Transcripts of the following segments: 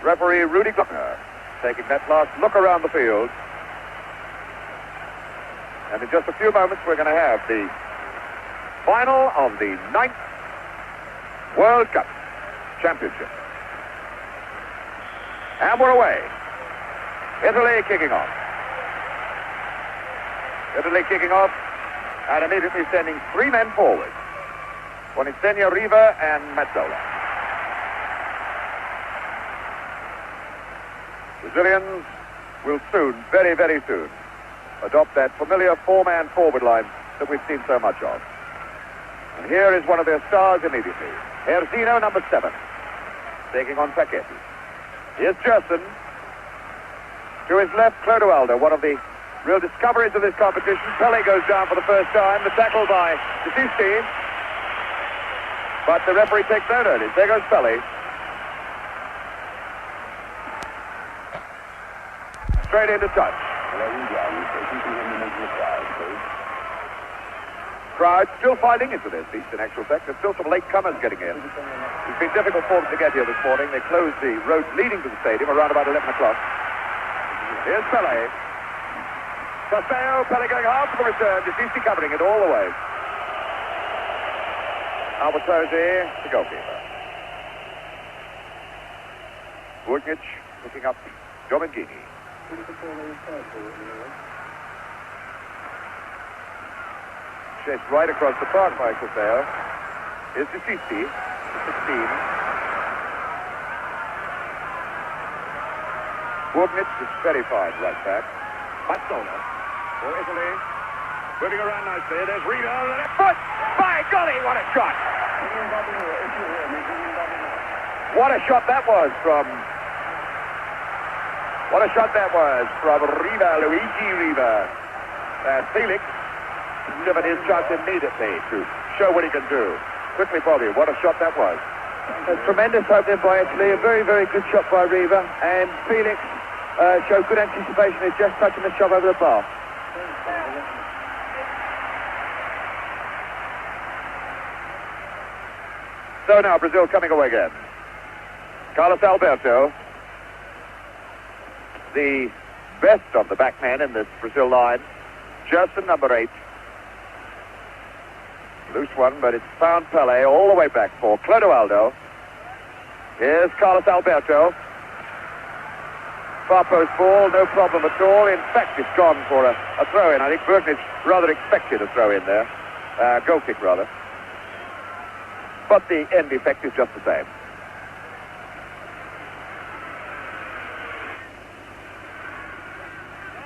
referee Rudy Glockner taking that last look around the field. And in just a few moments, we're going to have the final of the 9th World Cup Championship. And we're away. Italy kicking off. Italy kicking off and immediately sending 3 men forward. Buonissegno, Riva, and Mazzola. Brazilians will soon, very, very soon, adopt that familiar 4-man forward line that we've seen so much of. And here is one of their stars immediately. Herzino, number 7, taking on Paquetti. Here's Gerson. To his left, Clodoaldo, one of the real discoveries of this competition. Pele goes down for the first time. The tackle by Desisti. But the referee takes no notice. There goes Pele. Straight into touch. Crowd still filing into their seats, in actual fact. There's still some late comers getting in. It's been difficult for them to get here this morning. They closed the road leading to the stadium around about 11 o'clock. Here's Pele. Castello, Pele going hard for the return. Desisti covering it all the way. Albertosi, the goalkeeper. Burkic picking up Domengini. Chased right across the park by Castello. Here's Desisti, 16. Burkic is very fine right back. Mazzola for Italy. Moving around nicely. There's Riva on the left foot. By golly, what a shot! What a shot that was from... What a shot that was from Riva, Luigi Riva. And Felix given his chance immediately to show what he can do. Quickly, Bobby, what a shot that was. A tremendous hope there by Italy. A very, very good shot by Riva. And Felix showed good anticipation. He's just touching the shot over the bar. So now Brazil coming away again. Carlos Alberto, the best of the backmen in this Brazil line. Gerson, number 8. Loose one, but it's found Pele all the way back for Clodoaldo. Here's Carlos Alberto. Far post ball, no problem at all. In fact, it's gone for a throw-in. I think Burkic rather expected a throw-in there. Goal kick, rather. But the end effect is just the same.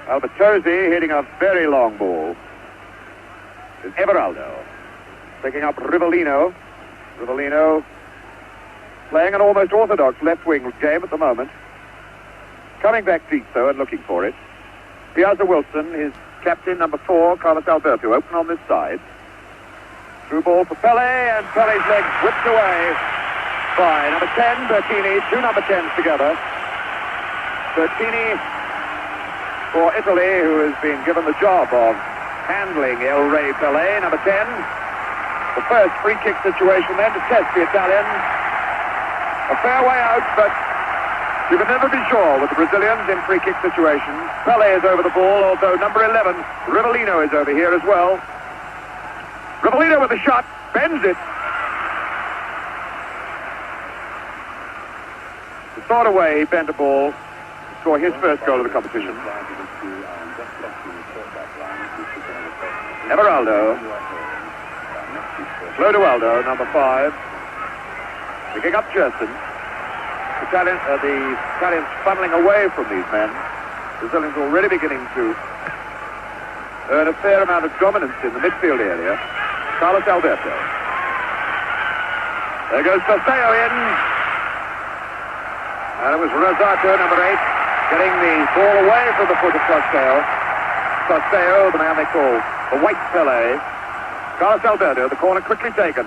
Albertosi hitting a very long ball. It's Everaldo picking up Rivellino. Rivellino playing an almost orthodox left-wing game at the moment. Coming back deep, though, and looking for it. Piazza Wilson, his captain, number 4, Carlos Alberto, open on this side. Through ball for Pele, and Pele's leg whipped away by number 10, Bertini. 2 number 10s together. Bertini for Italy, who has been given the job of handling El Rey Pele, number 10. The first free kick situation then to test the Italians. A fair way out, but you can never be sure with the Brazilians in free kick situations. Pele is over the ball, although number 11, Rivellino, is over here as well. Rivellino with a shot, bends it. The sort of way he bent a ball to score his first goal of the competition. Everaldo. Clodoaldo, number 5. Picking up Gerson. The Italians funneling away from these men. Brazilians already beginning to earn a fair amount of dominance in the midfield area. Carlos Alberto. There goes Castello in. And it was Rosato, number 8, getting the ball away from the foot of Castello. Castello, the man they call the White Pele. Carlos Alberto, the corner quickly taken.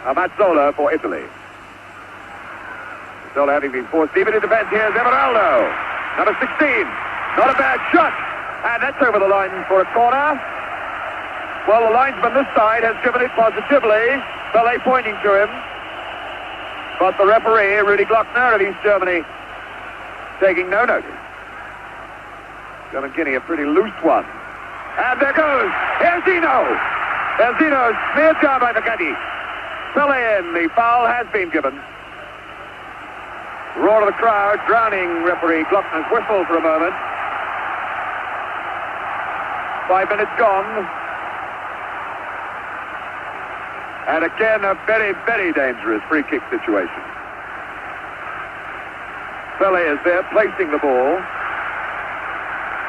Mazzola for Italy. Mazzola having been forced deep into defense. Here's Everaldo, number 16. Not a bad shot. And that's over the line for a corner. Well, the linesman this side has given it positively. Pele pointing to him. But the referee, Rudy Glockner of East Germany, taking no notice. German-Guinea, a pretty loose one. And there goes! Here's Zeno! There's Zeno, smeared down by Vakati. Pele in, the foul has been given. Roar of the crowd, drowning referee Glockner's whistle for a moment. 5 minutes gone. And again, a very, very dangerous free kick situation. Pele is there, placing the ball.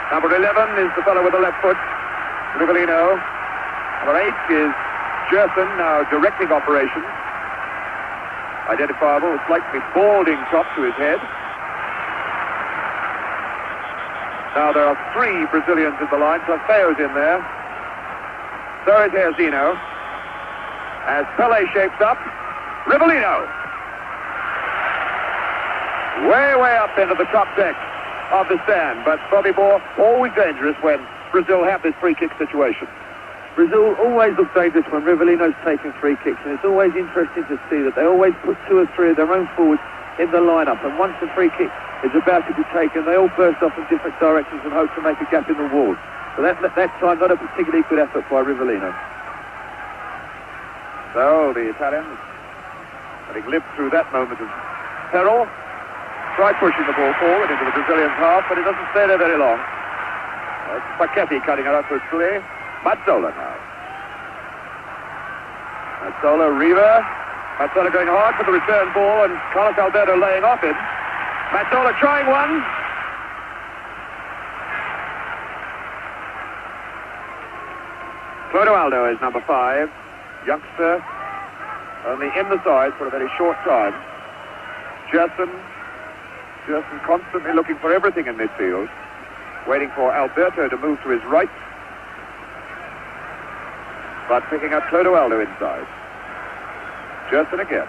Number 11 is the fellow with the left foot, Rivellino. Number 8 is Jerson, now directing operations. Identifiable, a slightly balding top to his head. Now there are 3 Brazilians in the line, plus Feo's in there. So is Herzino. As Pele shapes up, Rivellino. Way up into the top deck of the stand. But Bobby Moore, always dangerous when Brazil have this free kick situation. Brazil always look dangerous when Rivellino's taking free kicks, and it's always interesting to see that they always put 2 or 3 of their own forwards in the lineup, and once the free kick is about to be taken, they all burst off in different directions and hope to make a gap in the wall. So that time, not a particularly good effort by Rivellino. So the Italians, having lived through that moment of peril, try pushing the ball forward into the Brazilian half, but it doesn't stay there very long. It's Paquetti cutting it up quickly. Mazzola now. Mazzola, Riva. Mazzola going hard for the return ball, and Carlos Alberto laying off him. Mazzola trying one. Clodoaldo is number 5. Youngster, only in the side for a very short time. Jerson constantly looking for everything in midfield, waiting for Alberto to move to his right, but picking up Clodoaldo inside. Jerson again.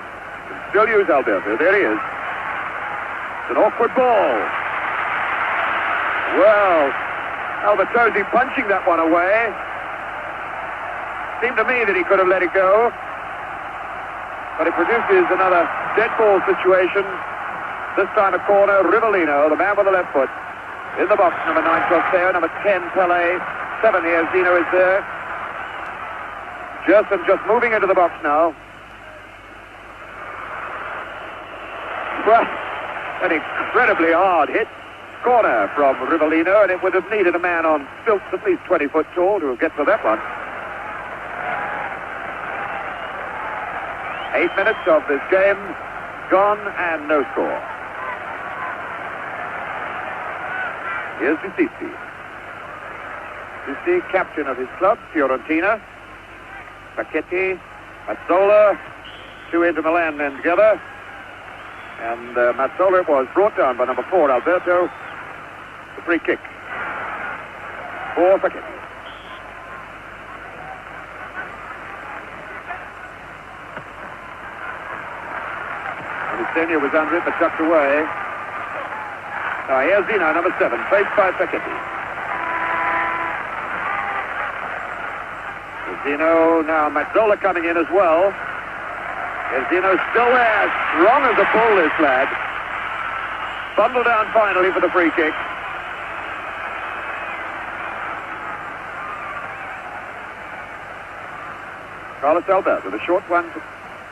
Can still use Alberto. There he is. It's an awkward ball. Well, Albertosi punching that one away. Seemed to me that he could have let it go, but it produces another dead ball situation. This time a corner. Rivellino, the man with the left foot, in the box. Number 9, Trofeo. Number 10, Pele. 7 here. Zeno is there. Jerson just moving into the box now. Well, an incredibly hard hit. Corner from Rivellino, and it would have needed a man on stilts at least 20 foot tall to get to that one. 8 minutes of this game gone and no score. Here's Dicisi. Dicisi, captain of his club, Fiorentina. Paquetti, Mazzola, 2 Inter Milan men together. And Mazzola was brought down by number 4, Alberto. The free kick for Paquetti. Senior was under it, but tucked away. Now here's Zeno, number 7, faced by Paquetti. Zeno, now Mazzola coming in as well. Zeno still there, strong as a bull, this lad. Bundled down finally for the free kick. Carlos Alberto, the short one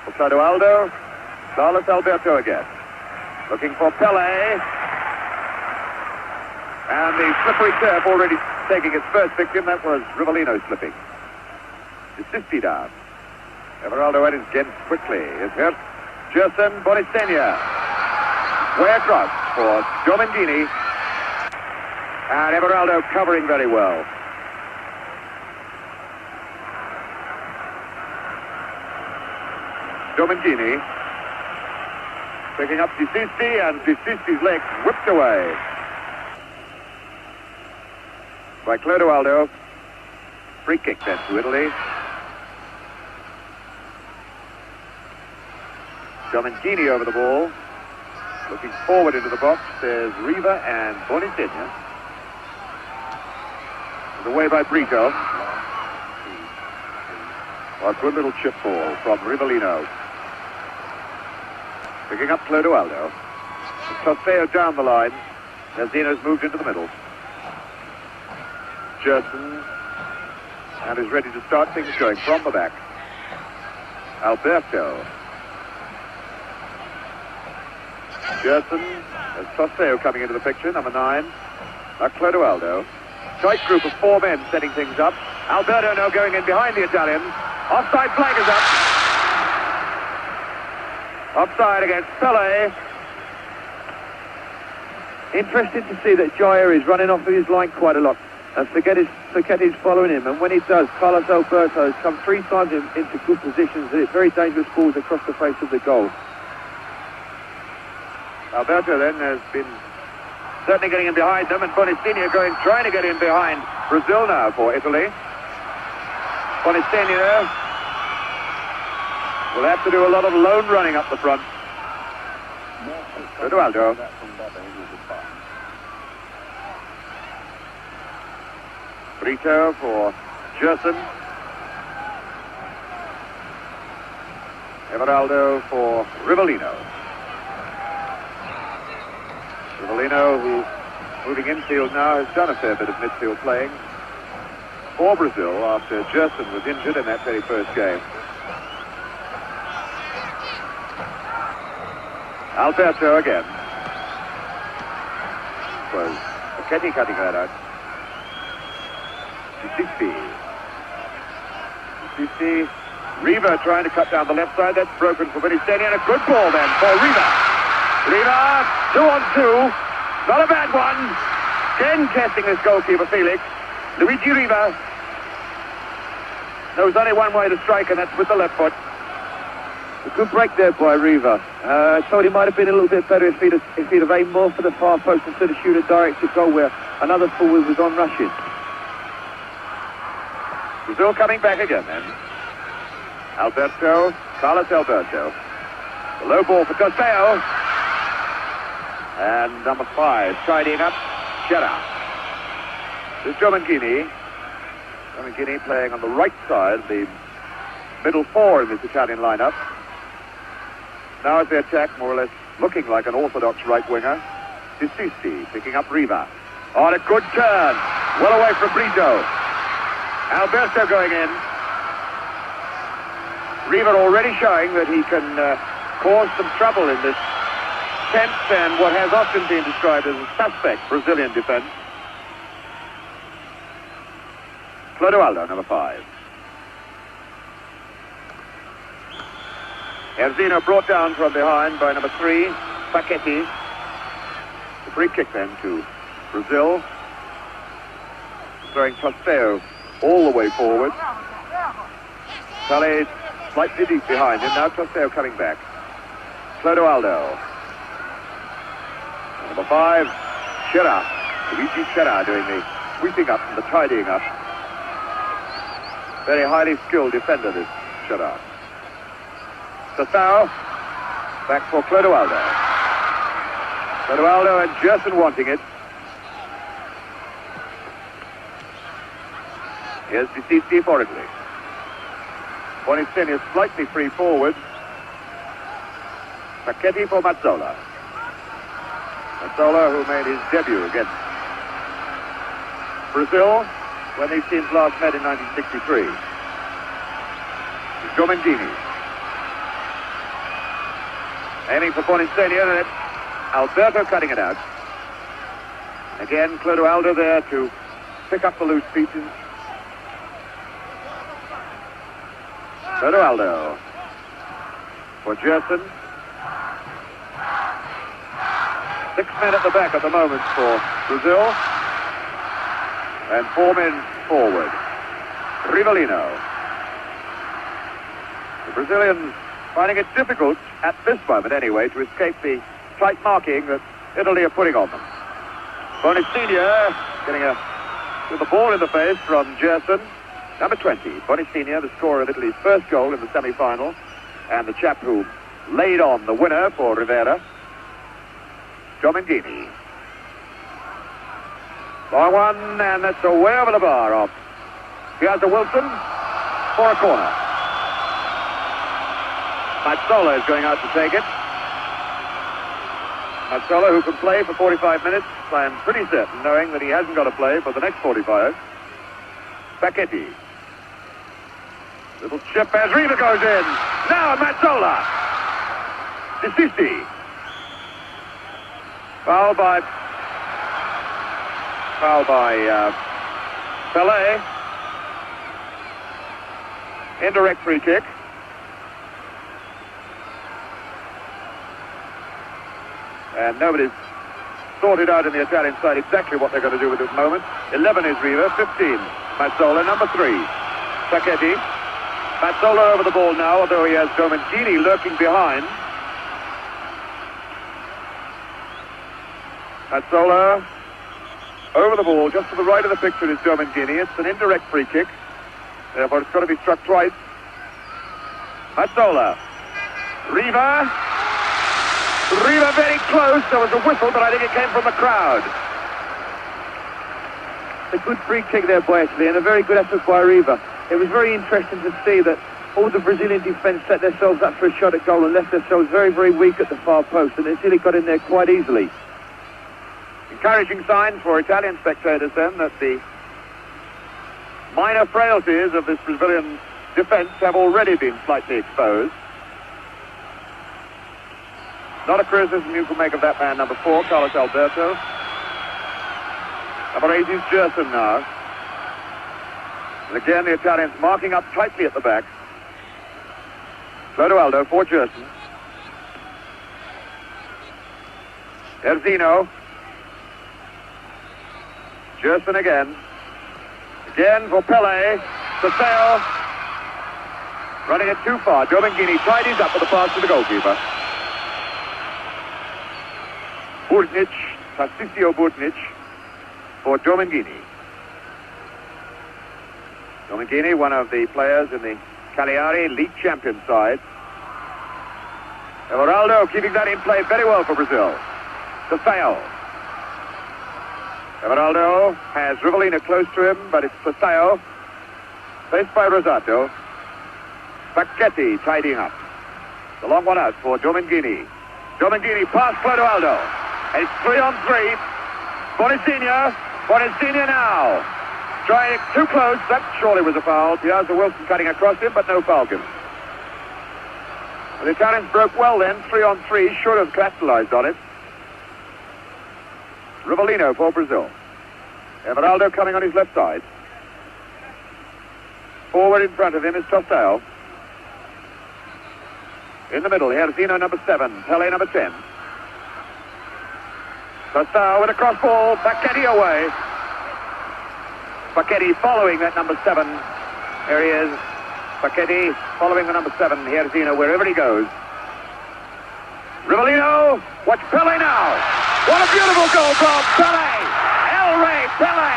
for Clodoaldo. Carlos Alberto again. Looking for Pele. And the slippery turf already taking its first victim. That was Rivellino slipping. Dicisi down. Everaldo at his again quickly. Is hurt. Jerson, Bonisenia. Way across for Domengini. And Everaldo covering very well. Domengini. Picking up Dicisi, and Dicisi's leg whipped away by Clodoaldo. Free kick then to Italy. Domengini over the ball. Looking forward into the box, there's Riva and Bonisenia. Away by Brito. A good little chip ball from Rivellino. Picking up Clodoaldo. Toseo down the line. As Zeno's moved into the middle. Jerson. And is ready to start things going from the back. Alberto. Jerson. There's Toseo coming into the picture, number 9. Now Clodoaldo. Tight group of 4 men setting things up. Alberto now going in behind the Italians. Offside flag is up. Offside against Pele. Interesting to see that Jair is running off of his line quite a lot. And Forgetti's following him. And when he does, Carlos Alberto has come 3 times into good positions. And it's very dangerous balls across the face of the goal. Alberto then has been certainly getting in behind them, and Bonistinha trying to get in behind Brazil now for Italy. Bonistinha will have to do a lot of lone running up the front. Clodoaldo. Brito for Jerson. Everaldo for Rivellino. Rivellino, who's moving infield now, has done a fair bit of midfield playing for Brazil after Jerson was injured in that very first game. Alberto again. Was Forgetti cutting that out. Sissi. Riva trying to cut down the left side. That's broken for Bonistinha, and a good ball then for Riva. Riva, 2-on-2. Not a bad one. Again testing this goalkeeper, Felix. Luigi Riva. There was only one way to strike, and that's with the left foot. A good break there by Riva. I thought he might have been a little bit better if he'd have aimed more for the far post instead of shoot a directed goal where another forward was on rushing. Brazil coming back again then. Alberto, Carlos Alberto. The low ball for Toseo. And number 5, tidying up, Gerard. This is Giomanghini. Giomanghini playing on the right side, the middle 4 in this Italian lineup. Now as they attack, more or less looking like an orthodox right winger. Sissi picking up Riva. On a good turn. Well away from Brito. Alberto going in. Riva already showing that he can cause some trouble in this tense and what has often been described as a suspect Brazilian defense. Clodoaldo, number 5. Erzino brought down from behind by number 3, Paquetti. The free kick then to Brazil. Throwing Toseo all the way forward. Pele slightly deep behind him. Now Toseo coming back. Clodoaldo. Number 5, Gerard. Luigi Gerard doing the sweeping up and the tidying up. Very highly skilled defender, this Gerard. Toseo. Back for Clodoaldo. Clodoaldo and Jerson wanting it. Here's Sissi for Italy. Bonistinha slightly free forward. Paquetti for Mazzola. Mazzola, who made his debut against Brazil when these teams last met in 1963. Giomanghini. Aiming for Bonistinha, and it's Alberto cutting it out. Again, Clodoaldo there to pick up the loose pieces. Clodoaldo for Jerson. 6 men at the back at the moment for Brazil. And 4 men forward. Rivellino. The Brazilians finding it difficult, at this moment anyway, to escape the tight marking that Italy are putting on them. Bonistinha getting with the ball in the face from Jerson. Number 20, Bonistinha, the scorer of Italy's first goal in the semi-final, and the chap who laid on the winner for Rivera. Giomanghini. Long one, and that's away over the bar off. Here's the Wilson for a corner. Mazzola is going out to take it. Mazzola, who can play for 45 minutes, I am pretty certain, knowing that he hasn't got to play for the next 45. Facchetti. Little chip as Riva goes in. Now Mazzola. Disisti. Foul by Pelé. Indirect free kick. And nobody's sorted out in the Italian side exactly what they're going to do with this moment. 11 is Riva, 15 Mazzola, number 3 Facchetti. Mazzola over the ball now, although he has Domengini lurking behind. Mazzola over the ball, just to the right of the picture is Domengini. It's an indirect free kick, therefore it's got to be struck twice. Mazzola. Riva very close. There was a whistle, but I think it came from the crowd. A good free kick there by Italy, and a very good effort by Riva. It was very interesting to see that all the Brazilian defence set themselves up for a shot at goal and left themselves very, very weak at the far post, and Italy got in there quite easily. Encouraging sign for Italian spectators then that the minor frailties of this Brazilian defence have already been slightly exposed. Not a criticism you can make of that man, number 4, Carlos Alberto. Number 8 is Gerson now. And again, the Italians marking up tightly at the back. Clodoaldo for Gerson. Erzino. Gerson again. Again for Pelé. Saseo. Running it too far. Domengini tidies up with the pass to the goalkeeper. Burnic, Tarcisio Burnic for Domengini. Domengini, one of the players in the Cagliari league champion side. Everaldo keeping that in play very well for Brazil. Saseo. Everaldo has Rivellino close to him, but it's Saseo. Faced by Rosato. Facchetti tidying up. The long one out for Domengini. Domengini past Clodoaldo. It's 3-on-3. Bonisigna now. Trying it too close. That surely was a foul. Piazza Wilson cutting across him, but no foul given. Well, the Italians broke well then. 3-on-3. Should have capitalized on it. Rivellino for Brazil. Everaldo coming on his left side. Forward in front of him is Tostao. In the middle, Erzino number 7. Pelé number 10. Tostao with a cross ball. Facchetti away. Facchetti following that number 7. There he is. Facchetti following the number 7. Erzino wherever he goes. Rivellino. Watch Pelé now. What a beautiful goal from Pelé. El Rey Pelé.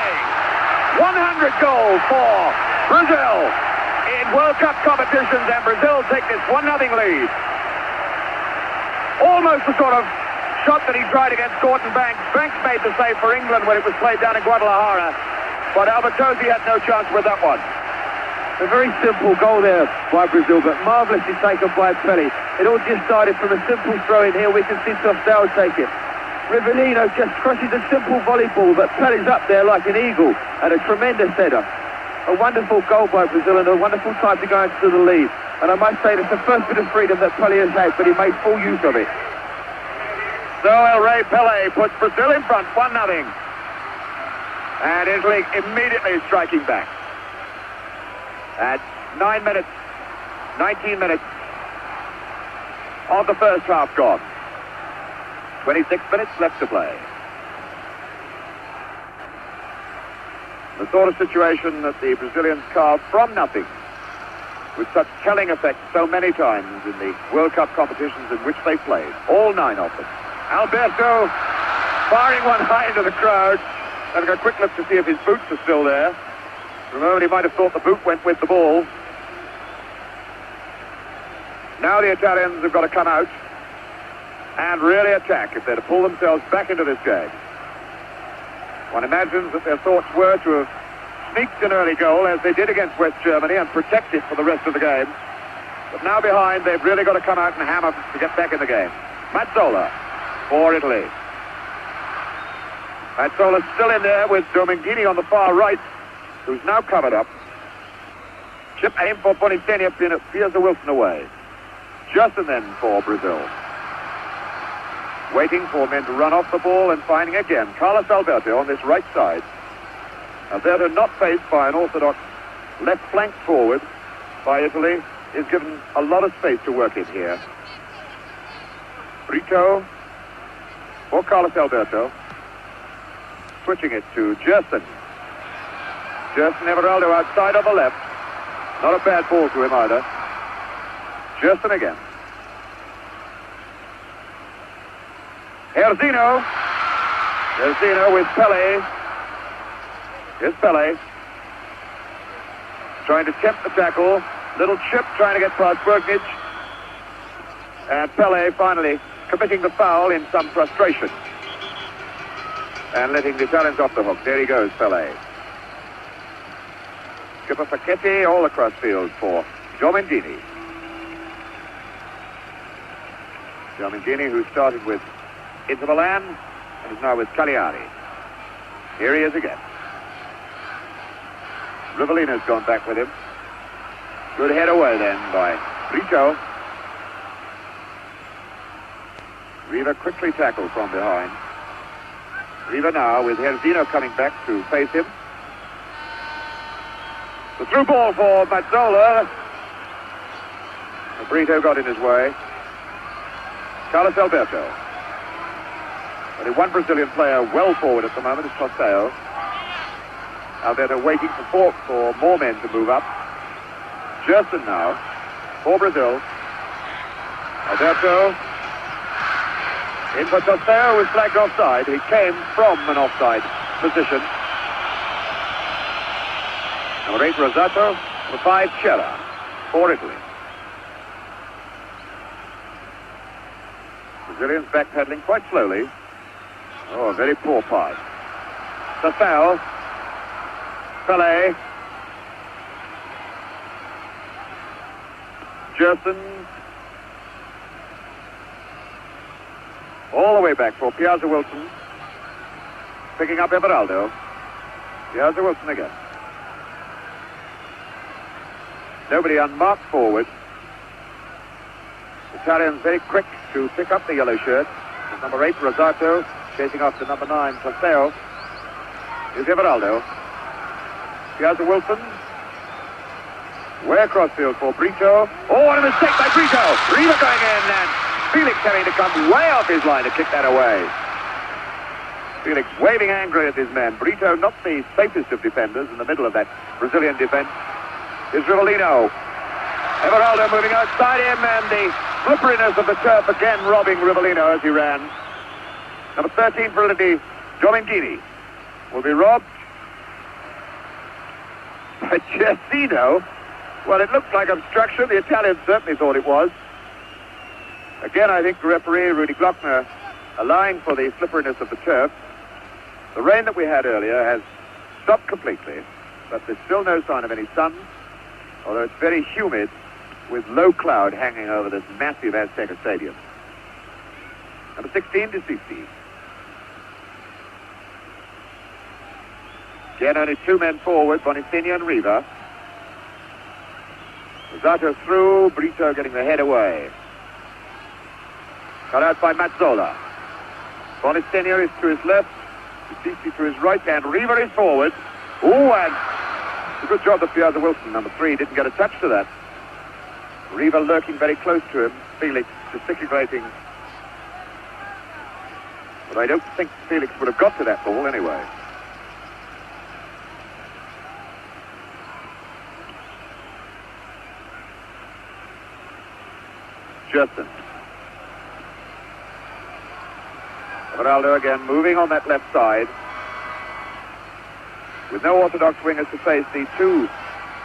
100 goals for Brazil in World Cup competitions, and Brazil take this 1-0 lead. Almost the sort of shot that he tried against Gordon Banks. Banks made the save for England when it was played down in Guadalajara, but Albertozzi had no chance with that one. A very simple goal there by Brazil, but marvellously taken by Pelé. It all just started from a simple throw in. Here we can see Tostao take it. Rivellino just crushes a simple volleyball, but Pelé's up there like an eagle, and a tremendous header. A wonderful goal by Brazil and a wonderful time to go into the lead. And I must say that's the first bit of freedom that Pelé has had, but he made full use of it. So El Rey Pelé puts Brazil in front, 1-0. And Italy immediately striking back. At 19 minutes of the first half gone. 26 minutes left to play. The sort of situation that the Brazilians carved from nothing with such telling effect so many times in the World Cup competitions in which they played. All 9 of them. Alberto firing one high into the crowd. Having a quick look to see if his boots are still there. For a moment he might have thought the boot went with the ball. Now the Italians have got to come out and really attack if they're to pull themselves back into this game. One imagines that their thoughts were to have sneaked an early goal as they did against West Germany and protect it for the rest of the game. But now behind, they've really got to come out and hammer to get back in the game. Mazzola for Italy. Mazzola's still in there with Domingini on the far right, who's now covered up. Chip aim for Bonifenia, Piazza Wilson away. Justin then for Brazil. Waiting for men to run off the ball and finding again Carlos Alberto on this right side. Alberto not faced by an orthodox left flank forward by Italy, is given a lot of space to work in here. Brito for Carlos Alberto. Switching it to Gerson. Gerson Everaldo outside on the left. Not a bad ball to him either. Gerson again. Erzino. Erzino with Pele. Here's Pele. Trying to tempt the tackle. Little chip trying to get past Bergnich. And Pele finally committing the foul in some frustration. And letting the Italians off the hook. There he goes, Pele. Skipper Facchetti all across field for Domingini. Domingini, who started with Inter Milan and is now with Cagliari. Here he is again. Rivellino's gone back with him. Good head away then by Brito. Riva quickly tackled from behind. Riva now with Erzino coming back to face him. The through ball for Mazzola. Brito got in his way. Carlos Alberto. Only one Brazilian player well forward at the moment is Toseo. Alberto waiting for more men to move up. Gerson now for Brazil. Alberto in for Toseo, was flagged offside. He came from an offside position. Number 8 Rosato, number 5 Cera for Italy. Brazilians backpedaling quite slowly. Oh, a very poor pass. Toseo. Pele. Gerson. All the way back for Piazza Wilson. Picking up Everaldo. Piazza Wilson again. Nobody unmarked forward. Italians very quick to pick up the yellow shirt. With number 8 Rosato chasing after number 9 Toseo. Here's Everaldo. Piazza Wilson. Way across field for Brito. Oh, what a mistake by Brito. Riva going in and Felix having to come way off his line to kick that away. Felix waving angrily at his man. Brito not the safest of defenders in the middle of that Brazilian defense. Here's Rivellino. Everaldo moving outside him and the slipperiness of the turf again robbing Rivellino as he ran. Number 13 for Italy, Domingini, will be robbed. But Gersino, well, it looked like obstruction. The Italians certainly thought it was. Again, I think the referee, Rudy Glockner, allowing for the slipperiness of the turf. The rain that we had earlier has stopped completely, but there's still no sign of any sun, although it's very humid with low cloud hanging over this massive Azteca Stadium. Number 16, DeCici. Again, only 2 men forward, Bonifenia and Riva. Rosato through, Brito getting the head away. Cut out by Mazzola. Bonifenia is to his left, DeCici to his right, and Riva is forward. Oh, and a good job that Piazza Wilson, number 3, didn't get a touch to that. Riva lurking very close to him, Felix gesticulating. But I don't think Felix would have got to that ball anyway. Justin. Everaldo again moving on that left side. With no orthodox wingers to face, the 2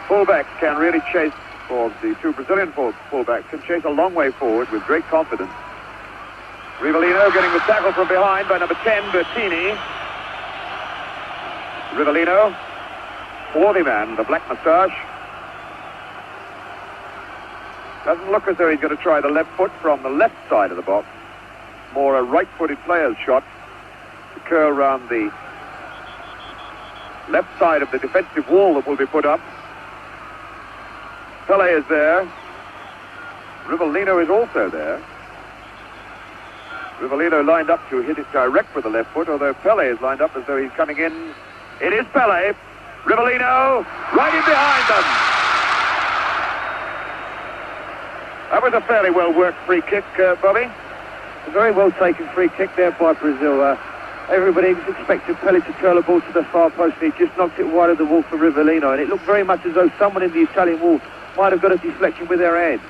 fullbacks can really chase, or the 2 Brazilian fullbacks can chase a long way forward with great confidence. Rivellino getting the tackle from behind by number 10, Bertini. Rivellino, 40 man, the black moustache. Doesn't look as though he's going to try the left foot from the left side of the box. more a right-footed player's shot to curl round the left side of the defensive wall that will be put up. Pele is there. Rivellino is also there. Rivellino lined up to hit it direct with the left foot, although Pele is lined up as though he's coming in. It is Pele. Rivellino right in behind them. That was a fairly well-worked free kick, Bobby. A very well-taken free kick there by Brazil. Everybody was expecting Pele to curl the ball to the far post, and he just knocked it wide of the wall for Rivellino, and it looked very much as though someone in the Italian wall might have got a deflection with their head.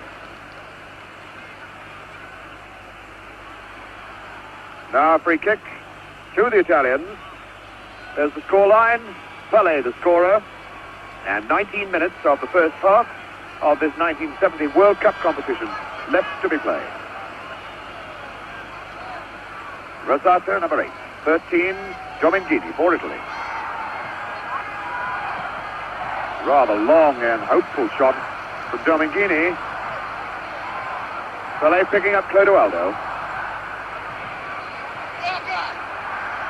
Now a free kick to the Italians. There's the scoreline. Pele, the scorer. And 19 minutes of the first half of this 1970 World Cup competition left to be played. Rosato, number 8. 13, Giovinghini for Italy. Rather long and hopeful shot from Giovinghini. Pele picking up Clodoaldo.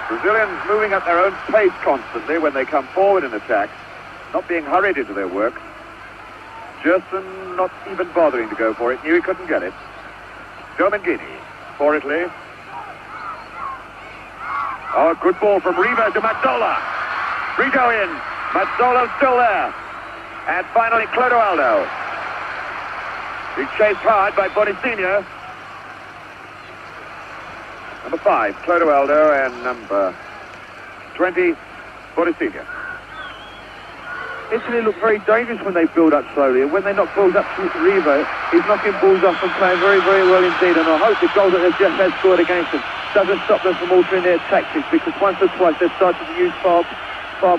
Brazilians moving at their own pace constantly when they come forward in attack, not being hurried into their work. Gerson not even bothering to go for it, knew he couldn't get it. Giovinghini for Italy. Oh, good ball from Riva to Mazzola. Brito in. Mazzola's still there. And finally Clodoaldo. He's chased hard by Bonicinho. Number 5, Clodoaldo, and number 20, Bonicinho. Italy look very dangerous when they build up slowly, and when they knock balls up to Riva, he's knocking balls off and playing very, very well indeed. And I hope the goal that they've just had scored against them doesn't stop them from altering their tactics, because once or twice they've started to use far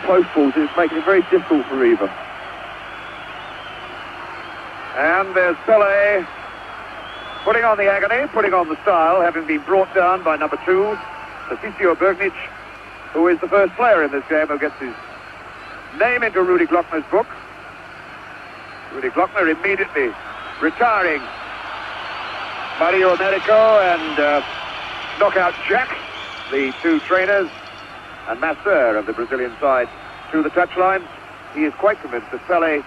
post balls, and it's making it very difficult for Riva. And there's Pele putting on the agony, putting on the style, having been brought down by number 2, Tassisio Bergnic, who is the first player in this game who gets his name into Rudy Glockner's book. Rudy Glockner immediately retiring Mario Americo and Knockout Jack, the 2 trainers, and Masseur of the Brazilian side to the touchline. He is quite convinced that Pele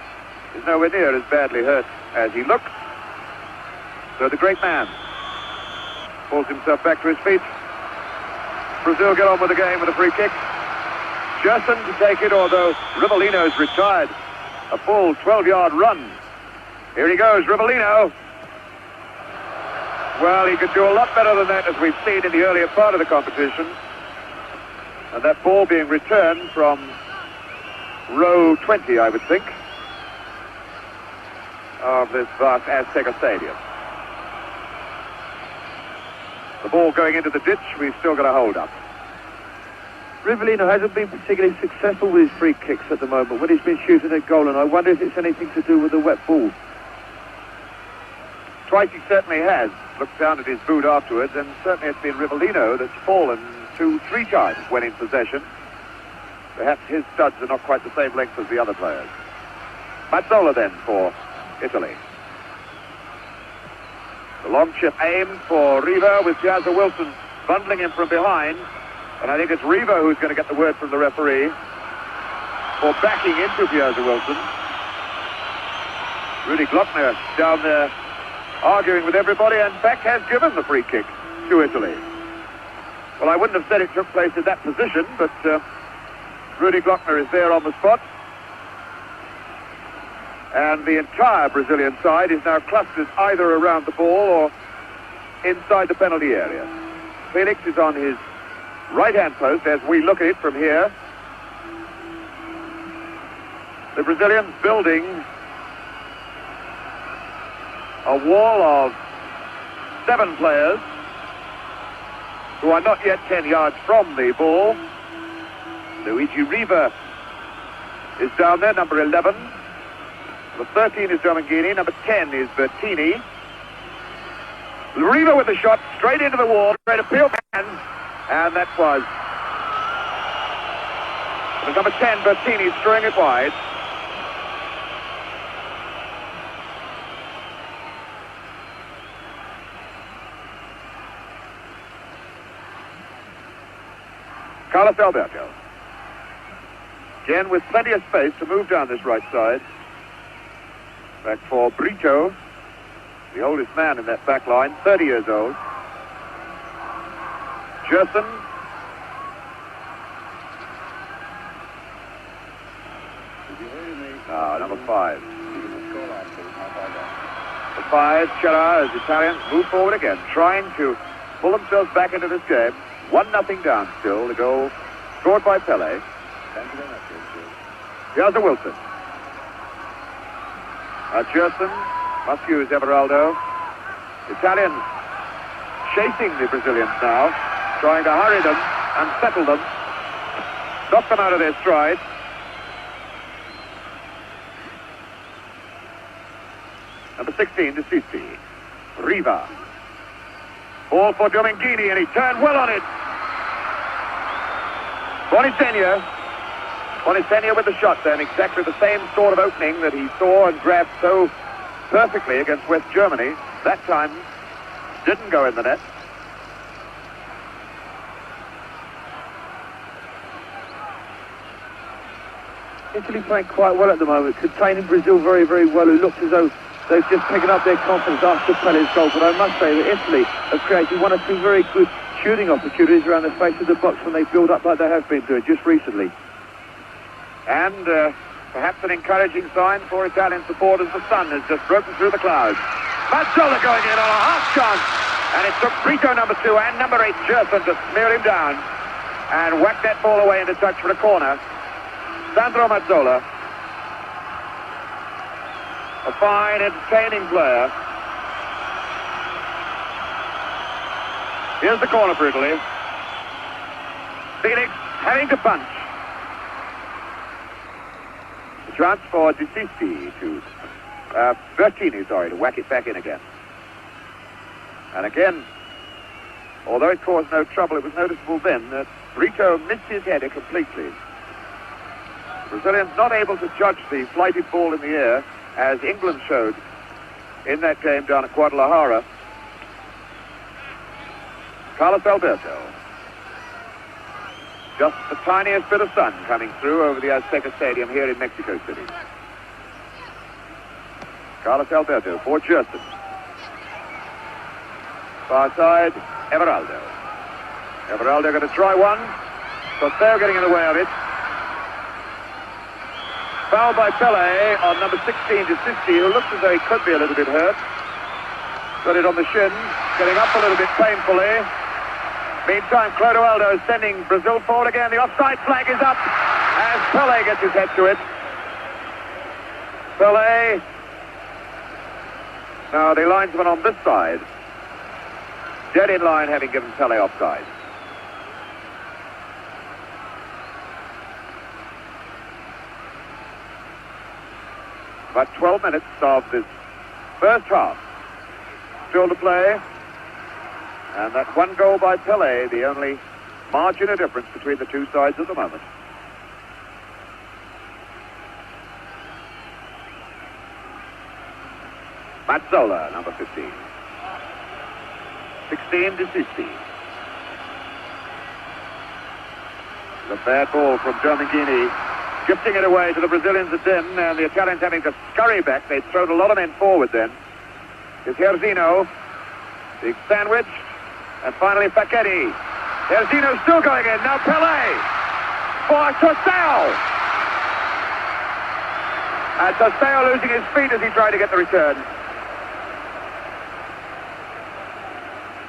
is nowhere near as badly hurt as he looks. So the great man pulls himself back to his feet. Brazil get on with the game with a free kick. Gerson to take it, although Rivellino's retired. A full 12-yard run. Here he goes, Rivellino. Well, he could do a lot better than that, as we've seen in the earlier part of the competition. And that ball being returned from row 20, I would think, of this vast Azteca Stadium. The ball going into the ditch, we've still got a hold up. Rivellino hasn't been particularly successful with his free kicks at the moment when he's been shooting at goal, and I wonder if it's anything to do with the wet ball. Twice he certainly has. Looked down at his boot afterwards, and certainly it's been Rivellino that's fallen 2-3 times when in possession. Perhaps his studs are not quite the same length as the other players. Mazzola then for Italy. The long chip aimed for Riva with Piazza Wilson bundling him from behind. And I think it's Riva who's going to get the word from the referee for backing into Piazza Wilson. Rudy Glockner down there arguing with everybody, and Beck has given the free kick to Italy. Well, I wouldn't have said it took place in that position, but Rudy Glockner is there on the spot. And the entire Brazilian side is now clustered either around the ball or inside the penalty area. Felix is on his right-hand post as we look at it from here. The Brazilians building a wall of 7 players who are not yet 10 yards from the ball. Luigi Riva is down there, number 11. Number 13 is Giovinghini. Number 10 is Bertini. Riva with the shot straight into the wall, straight to Peel hands, and that was number 10, Bertini, throwing it wide. Carlos Alberto. Again with plenty of space to move down this right side. Back for Brito, the oldest man in that back line, 30 years old. Gerson. Number 5. The 5, Chera, as Italians move forward again, trying to pull themselves back into this game. 1-0 down still. The goal scored by Pele. Here's a Wilson. Gerson must use Everaldo. Italians chasing the Brazilians now, trying to hurry them and settle them, knock them out of their stride. Number 16, De Sisi. Riva. Ball for Dominguini, and he turned well on it. Bonisenia with the shot then, exactly the same sort of opening that he saw and grabbed so perfectly against West Germany. That time didn't go in the net. Italy playing quite well at the moment, containing Brazil very, very well, who looks as though they've just taken up their confidence after Pele's goal. But I must say that Italy have created 1 or 2 very good shooting opportunities around the face of the box when they build up like they have been doing just recently. And perhaps an encouraging sign for Italian supporters. The sun has just broken through the clouds. Mazzola going in on a half chance. And it took Brito, number 2, and number 8, Gerson, to smear him down and whack that ball away into touch for a corner. Sandro Mazzola, a fine, entertaining player. Here's the corner for Italy. Felix having to punch. The chance for De Sisi to Bertini, to whack it back in again. And again, although it caused no trouble, it was noticeable then that Brito missed his header completely. The Brazilians not able to judge the flighted ball in the air, as England showed in that game down at Guadalajara. Carlos Alberto. Just the tiniest bit of sun coming through over the Azteca Stadium here in Mexico City. Carlos Alberto for Gerson. Far side, Everaldo. Everaldo going to try one. Costeo getting in the way of it. Foul by Pele on number 16, De Sisi, who looks as though he could be a little bit hurt. Got it on the shin, getting up a little bit painfully. Meantime, Clodoaldo is sending Brazil forward again. The offside flag is up as Pele gets his head to it. Pele. Now the linesman on this side, dead in line, having given Pele offside. About 12 minutes of this first half still to play. And that 1 goal by Pele, the only margin of difference between the two sides at the moment. Mazzola, number 15. 16, De Sisi. The bad ball from Dominguini, gifting it away to the Brazilians again, and the Italians having to scurry back. They'd thrown a lot of men forward then. Is Herzino. Big sandwich. And finally Facchetti. Herzino still going in. Now Pele for Costeo. And Costeo losing his feet as he tried to get the return.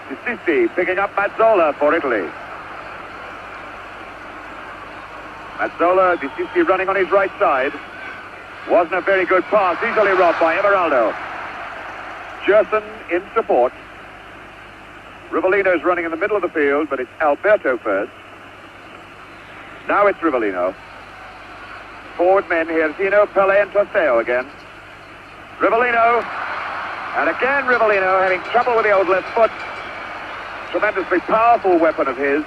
De Sisi picking up Mazzola for Italy. Mazzola, De Sisi running on his right side. Wasn't a very good pass, easily robbed by Everaldo. Gerson in support. Rivellino's running in the middle of the field, but it's Alberto first. Now it's Rivellino. Forward men here, Zino, Pele and Costeo again. Rivellino. And again Rivellino having trouble with the old left foot. Tremendously powerful weapon of his.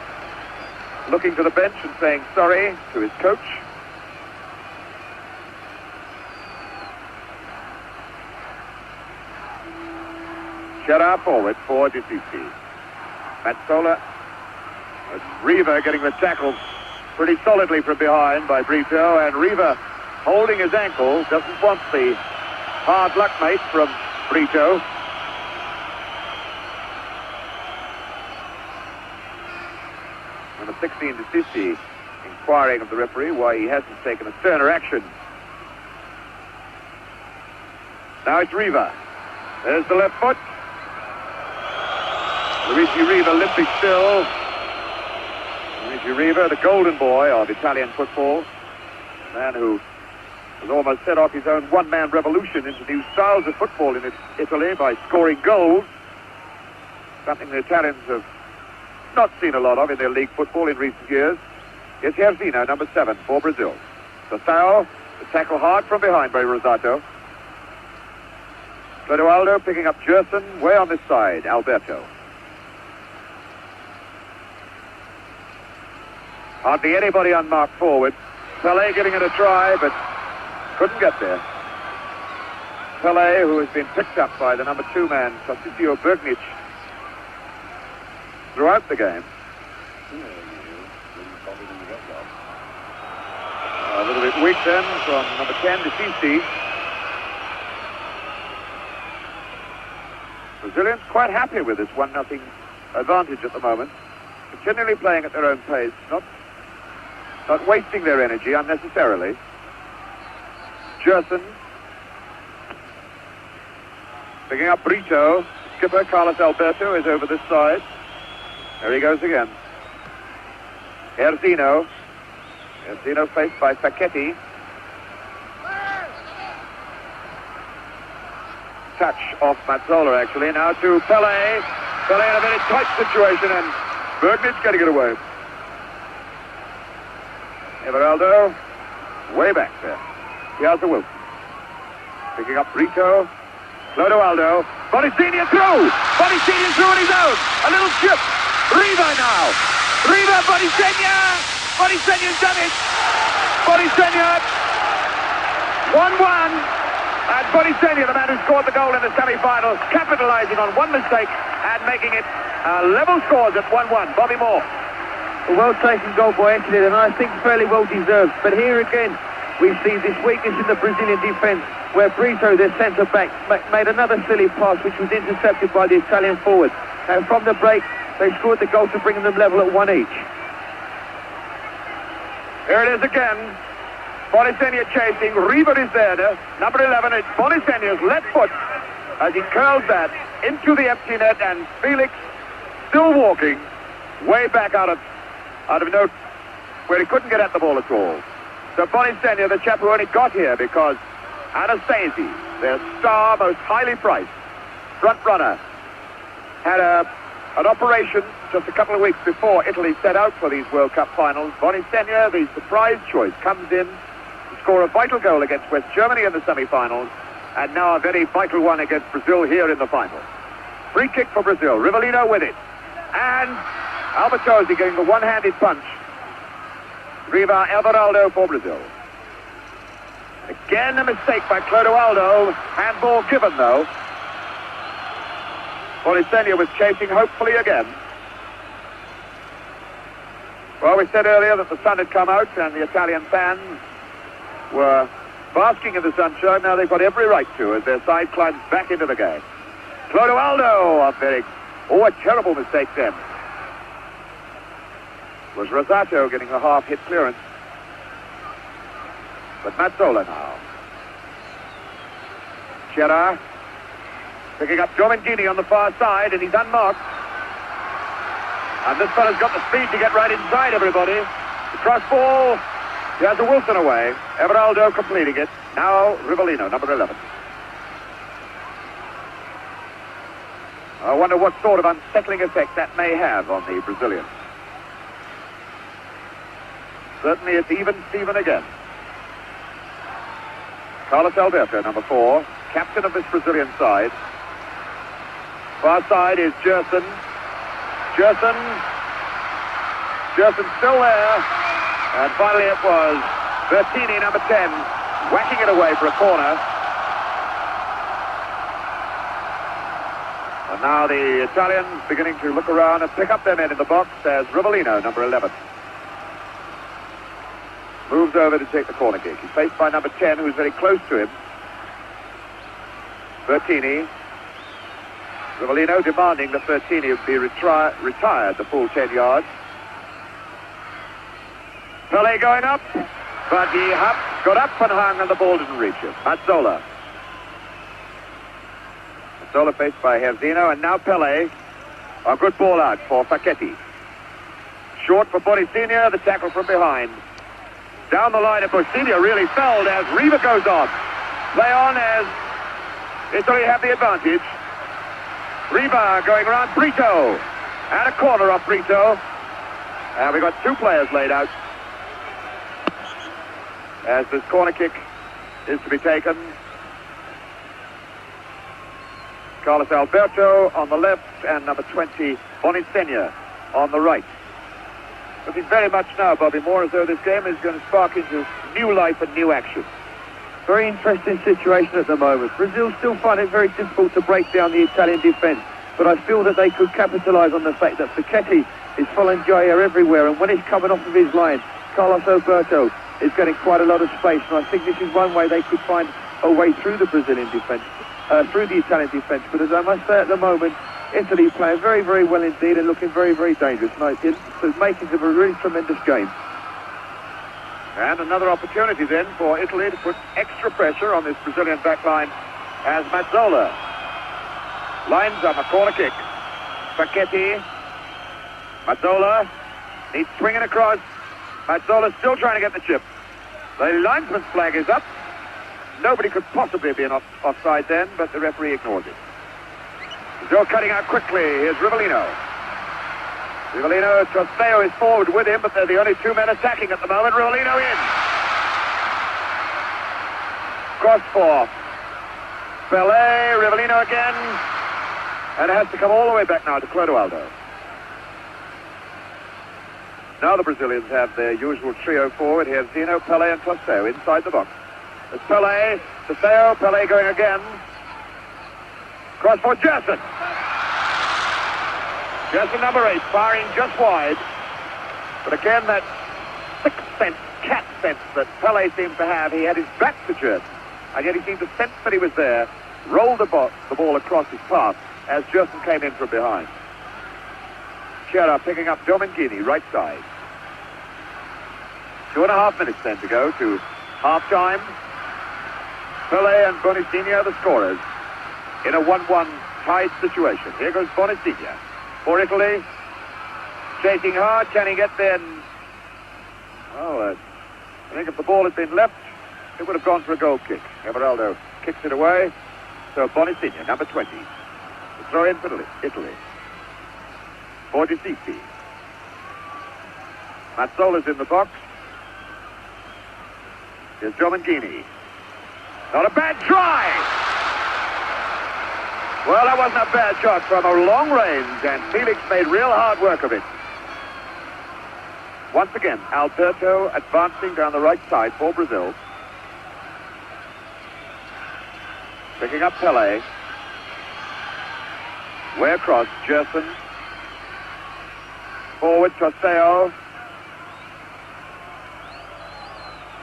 Looking to the bench and saying sorry to his coach. Chera forward for De Sisi. Mazzola It's Riva getting the tackle pretty solidly from behind by Brito, and Riva holding his ankle, doesn't want the hard luck mate from Brito. Number 16 to 50, inquiring of the referee why he hasn't taken a sterner action. Now it's Riva. There's the left foot. Luigi Riva limping still. Luigi Riva, the golden boy of Italian football. A man who has almost set off his own one-man revolution into new styles of football in Italy by scoring goals. Something the Italians have not seen a lot of in their league football in recent years. It's Herzino, number 7 for Brazil. Sasao, the tackle hard from behind by Rosato. Clodoaldo picking up Gerson way on this side, Alberto. Hardly anybody unmarked forward. Pelé giving it a try, but couldn't get there. Pelé, who has been picked up by the number 2 man, Tarcisio Bergnic, throughout the game. A little bit weak then from number 10 to Cici. Brazilians quite happy with this 1-0 advantage at the moment. Continually playing at their own pace, not wasting their energy unnecessarily. Gerson picking up Brito. Skipper Carlos Alberto is over this side. There he goes again. Herzino. Herzino faced by Facchetti. Touch off Mazzola actually. Now to Pelé. Pelé in a very tight situation, and Bergnic getting it away. Everaldo way back there. Piazza Wilson picking up Brito. Clodoaldo. Bonicini through. Bonicini through on his own. A little chip. Riva now. Riva, Bonicenia. Bonicenia's done it. Bonicenia. 1-1. And Bonicenia, the man who scored the goal in the semi-finals, capitalizing on one mistake and making it level scores at 1-1. Bobby Moore. A well-taken goal by Italy, and I think fairly well-deserved. But here again, we see this weakness in the Brazilian defence, where Brito, their centre-back, made another silly pass, which was intercepted by the Italian forward. And from the break, they scored the goal to bring them level at 1 each. Here it is again. Bonicenia chasing. Riva is there. Number 11, it's Bonicenia's left foot as he curls that into the empty net, and Felix still walking way back out of note where he couldn't get at the ball at all. So Bonicenia, the chap who only got here because Anastasi, their star, most highly priced front runner, had an operation just a couple of weeks before Italy set out for these World Cup finals. Bonicenia, the surprise choice, comes in to score a vital goal against West Germany in the semi-finals, and now a very vital one against Brazil here in the final. Free kick for Brazil. Rivellino with it. And Albertosi getting the one-handed punch. Riva Everaldo for Brazil. Again a mistake by Clodoaldo. Handball given though. Bonicenia was chasing hopefully again. Well, we said earlier that the sun had come out and the Italian fans were basking in the sunshine. Now they've got every right to as their side climbs back into the game. Clodoaldo, a terrible mistake then. It was Rosato getting a half-hit clearance. But Mazzola now. Chera picking up Giomentini on the far side, and he's unmarked. And this fella's got the speed to get right inside everybody. The cross ball. He has a Wilson away. Everaldo completing it. Now Rivellino, number 11. I wonder what sort of unsettling effect that may have on the Brazilians. Certainly it's even Steven again. Carlos Alberto, number 4, captain of this Brazilian side. Far side is Gerson. Gerson still there. And finally it was Bertini, number 10, whacking it away for a corner. And now the Italians beginning to look around and pick up their men in the box as Rivellino, number 11, moves over to take the corner kick. He's faced by number 10, who's very close to him, Bertini. Rivellino demanding that Bertini be retired the full 10 yards. Pele going up, but he got up and hung and the ball didn't reach him. Mazzola. Mazzola faced by Herzino, and now Pele. A good ball out for Facchetti. Short for Bonicinia, the tackle from behind. Down the line, and Bonicinia really fell as Riva goes on. Play on as Italy have the advantage. Riva going around Brito. And a corner off Brito. And we've got two players laid out as this corner kick is to be taken. Carlos Alberto on the left and number 20, Bonicinia, on the right. Looking very much now, Bobby Moore, as though this game is going to spark into new life and new action. Very interesting situation at the moment. Brazil still find it very difficult to break down the Italian defence, but I feel that they could capitalise on the fact that Facchetti is following Jair everywhere, and when he's coming off of his line, Carlos Alberto is getting quite a lot of space, and I think this is one way they could find a way through the Brazilian defence, through the Italian defence. But as I must say at the moment, Italy playing very, very well indeed and looking very, very dangerous. And it's making of a really tremendous game. And another opportunity then for Italy to put extra pressure on this Brazilian backline as Mazzola lines up a corner kick. Facchetti. Mazzola needs swinging across. Mazzola still trying to get the chip. The linesman's flag is up. Nobody could possibly be offside then, but the referee ignores it. Brazil cutting out quickly. Here's Rivellino. Rivellino, Trosteo is forward with him, but they're the only two men attacking at the moment. Rivellino in. Cross for Pele. Rivellino again. And it has to come all the way back now to Clodoaldo. Now the Brazilians have their usual trio forward. Here's Zeno, Pele and Trosteo inside the box. There's Pele, Trosteo, Pele going again. Cross for Gerson. Gerson number 8, firing just wide. But again, that sixth sense, cat sense that Pele seemed to have. He had his back to Gerson, and yet he seemed to sense that he was there, rolled the ball across his path as Gerson came in from behind. Chiara picking up Domengini, right side. 2.5 minutes then to go to half-time. Pele and Bonicinia the scorers in a 1-1 tied situation. Here goes Bonicinia for Italy. Chasing hard, can he get there? Well, I think if the ball had been left, it would have gone for a goal kick. Everaldo kicks it away. So Bonicinia, number 20. The throw in for Italy. For De Sisti. Mazzola's in the box. Here's Domengini. Not a bad try! Well, that wasn't a bad shot from a long range, and Felix made real hard work of it. Once again, Alberto advancing down the right side for Brazil. Picking up Pele. Way across, Gerson. Forward, Trosteo.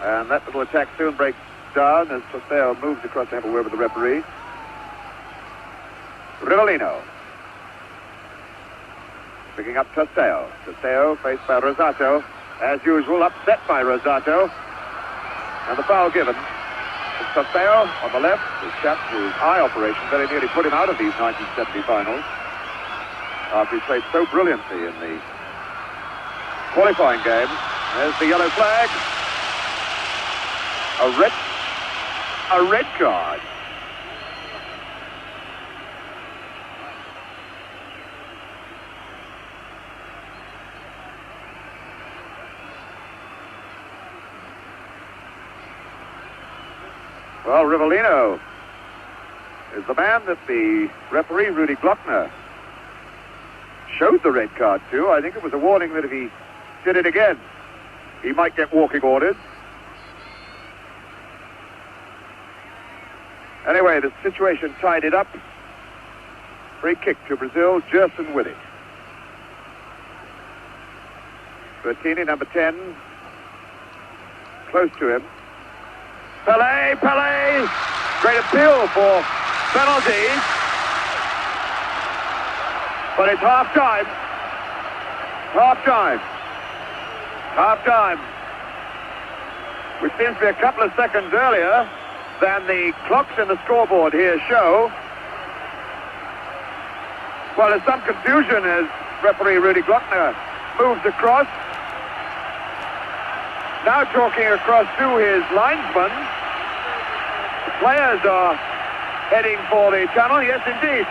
And that little attack soon breaks down as Trosteo moves across to have a word with the referee. Rivellino. Picking up Trosteo. Trosteo faced by Rosato. As usual, upset by Rosato. And the foul given. It's Trosteo on the left. His chap, whose eye operation very nearly put him out of these 1970 finals. After he played so brilliantly in the qualifying game. There's the yellow flag. A red card. Well, Rivellino is the man that the referee, Rudy Glockner, showed the red card to. I think it was a warning that if he did it again, he might get walking orders. Anyway, the situation tied it up. Free kick to Brazil, Gerson with it. Bertini, number 10, close to him. Pelé, great appeal for penalties. But it's half-time. Half-time. Which seems to be a couple of seconds earlier than the clocks in the scoreboard here show. Well, there's some confusion as referee Rudy Glockner moves across. Now talking across to his linesman. The players are heading for the tunnel. Yes, indeed.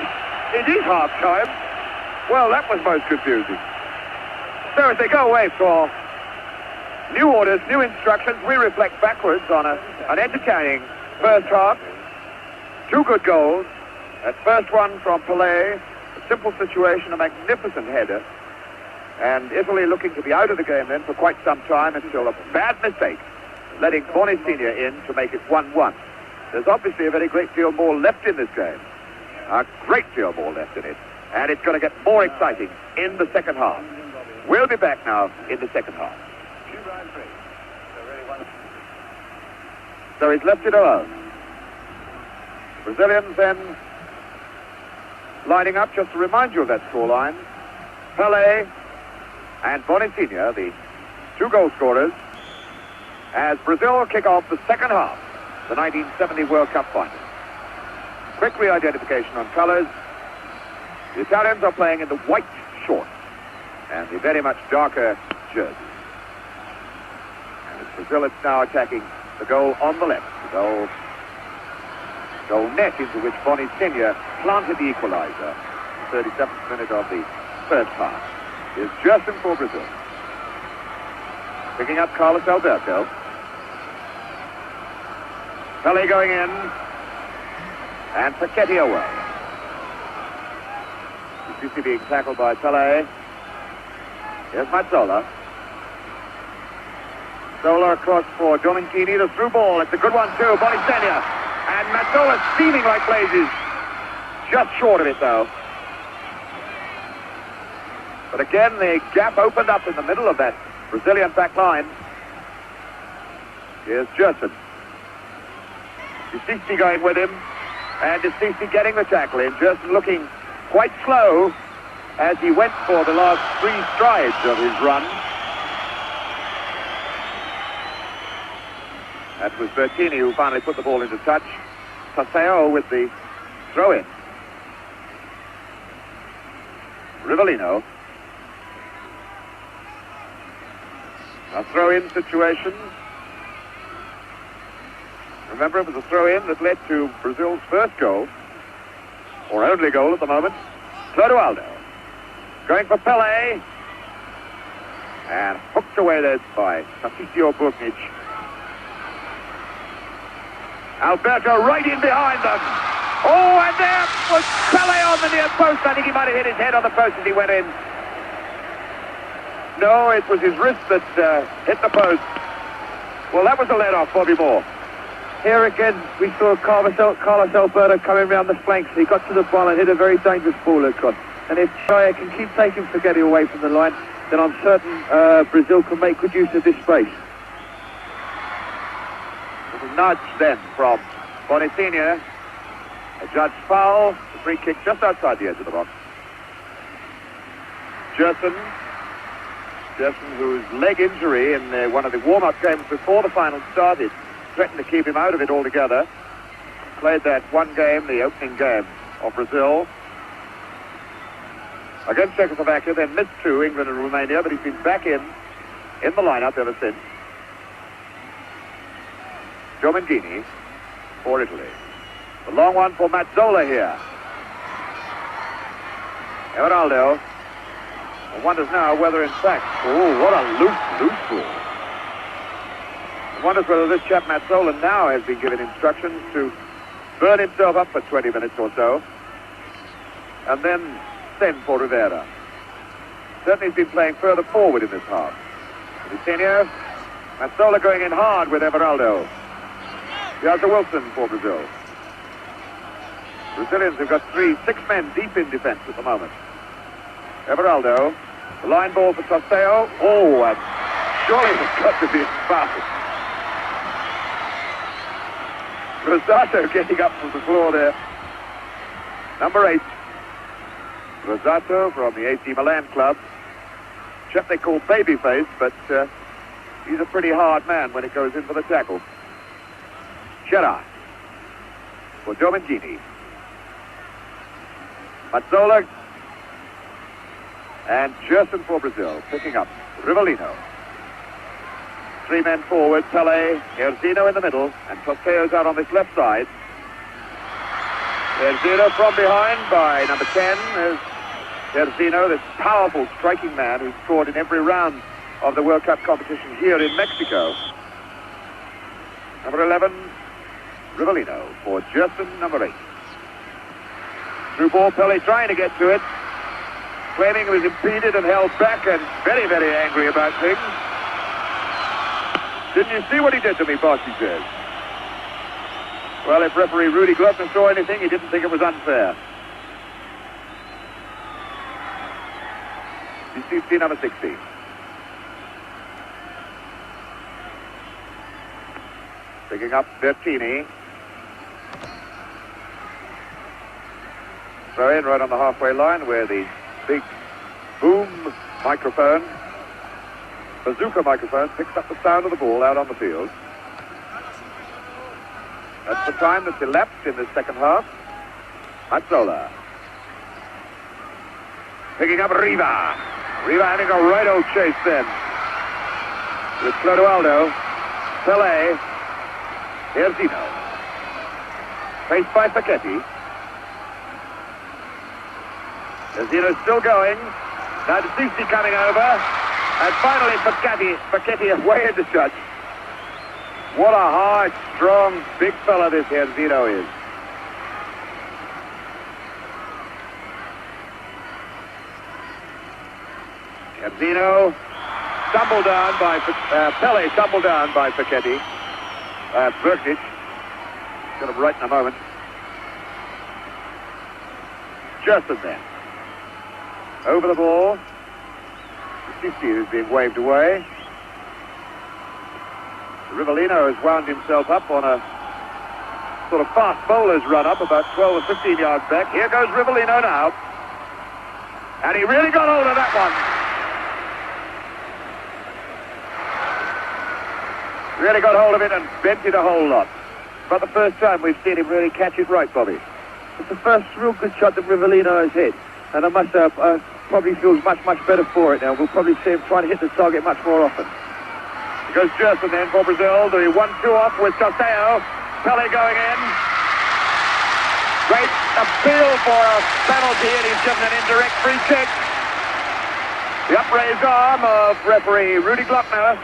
It is half-time. Well, that was most confusing. So as they go away for new orders, new instructions, we reflect backwards on an entertaining first half. 2 good goals. That first one from Pelé, a simple situation, a magnificent header. And Italy looking to be out of the game then for quite some time until a bad mistake, letting Boni Senior in to make it 1-1. There's obviously a very great deal more left in this game. A great deal more left in it. And it's going to get more exciting in the second half. We'll be back now in the second half. So he's left it alone. Brazilians then lining up, just to remind you of that scoreline. Pelé and Boni Senior, the 2 goal scorers, as Brazil kick off the second half, the 1970 World Cup final. Quick re-identification on colours. The Italians are playing in the white shorts and the very much darker jerseys. And it's Brazil that's now attacking the goal on the left, the goal net into which Boni Senior planted the equaliser, the 37th minute of the first half. Is Gerson for Brazil. Picking up Carlos Alberto. Pelé going in. And Paquetti away. Sissi being tackled by Pelé. Here's Mazzola. Zola across for Dominicini. The through ball. It's a good one too. Boni Senior. And Mazzola steaming like blazes. Just short of it though. But again, the gap opened up in the middle of that Brazilian back line. Here's Gerson. Sissi going with him. And Sissi getting the tackle in. Gerson looking quite slow as he went for the last 3 strides of his run. That was Bertini who finally put the ball into touch. Paseo with the throw-in. Rivellino. A throw-in situation. Remember, it was a throw-in that led to Brazil's first goal, or only goal at the moment. Clodoaldo going for Pelé, and hooked away there by Patricio Bugnic. Alberto right in behind them. Oh, and there was Pelé on the near post. I think he might have hit his head on the post as he went in. No, it was his wrist that hit the post. Well, that was a let-off, Bobby Moore. Here again, we saw Carlos Alberto coming round the flanks. He got to the ball and hit a very dangerous ball across. And if Chaya can keep taking Spaghetti away from the line, then I'm certain Brazil can make good use of this space. Little nudge then from Boni Senior. A judged foul. The free kick just outside the edge of the box. Gerson, whose leg injury in one of the warm-up games before the final started threatened to keep him out of it altogether. Played that one game, the opening game of Brazil, against Czechoslovakia, then missed 2, England and Romania, but he's been back in the lineup ever since. Dominicini for Italy. The long one for Mazzola here. Everaldo. One wonders now whether in fact, oh, what a loose ball. One wonders whether this chap Mazzola now has been given instructions to burn himself up for 20 minutes or so, and then send for Rivera. Certainly he's been playing further forward in this half. Senior, Mazzola going in hard with Everaldo. Here's Wilson for Brazil. Brazilians have got 6 men deep in defence at the moment. Everaldo, the line ball for Tosteo. Oh, and surely it's got to be a foul. Rosato getting up from the floor there. Number 8. Rosato from the AC Milan club. Chap they call Babyface, but he's a pretty hard man when it goes in for the tackle. Gerard for Domingini. Mazzola and Gerson for Brazil, picking up Rivellino. 3 men forward, Pele, Erzino in the middle, and Tosteo's out on this left side. Erzino from behind by number 10 is Erzino, this powerful striking man who's scored in every round of the World Cup competition here in Mexico. Number 11, Rivellino for Gerson, number 8. Through ball, Pele trying to get to it, claiming it was impeded and held back, and very, very angry about things. Didn't you see what he did to me, boss, he says. Well, if referee Rudy Glockner saw anything, he didn't think it was unfair. You see number 16. Picking up Bertini. Throw in right on the halfway line where the big boom microphone, bazooka microphone, picks up the sound of the ball out on the field. That's the time that's elapsed in the second half. Mazzola. Picking up Riva. Riva having a right old chase then. With Clodoaldo. Pele. Erzino. Faced by Facchetti. Erzino's still going. Now D'Soucy coming over. And finally Facchetti away in the touch. What a hard, strong, big fella this Erzino is. Erzino stumbled down by Pele, stumbled down by Facchetti. Verkic. Got him right in a moment. Gerson then. Over the ball. D'Soucy is being waved away. Rivellino has wound himself up on a sort of fast bowler's run up about 12 or 15 yards back. Here goes Rivellino now. And he really got hold of that one. Really got hold of it and bent it a whole lot. About the first time we've seen him really catch it right, Bobby. It's the first real good shot that Rivellino has hit. And I must probably feels much, much better for it now. We'll probably see him trying to hit the target much more often. Goes Gerson then for Brazil. The 1-2 off with Tosteo. Pele going in. Great appeal for a penalty, and he's given an indirect free kick. The upraised arm of referee Rudy Glockner.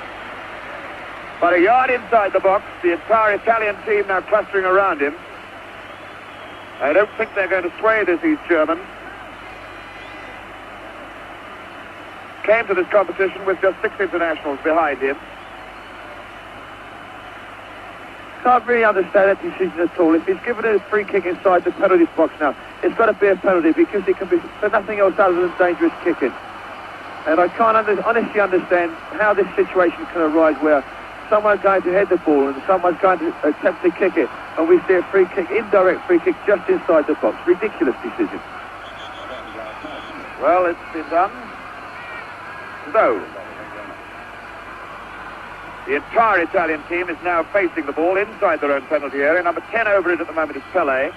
About a yard inside the box. The entire Italian team now clustering around him. I don't think they're going to sway this East German. Came to this competition with just 6 internationals behind him. Can't really understand that decision at all. If he's given a free kick inside the penalty box now, it's got to be a penalty because it can be for nothing else other than dangerous kicking. And I can't honestly understand how this situation can arise where someone's going to head the ball and someone's going to attempt to kick it, and we see a free kick, indirect free kick, just inside the box. Ridiculous decision. Well, it's been done. So, the entire Italian team is now facing the ball inside their own penalty area. Number 10 over it at the moment is Pele.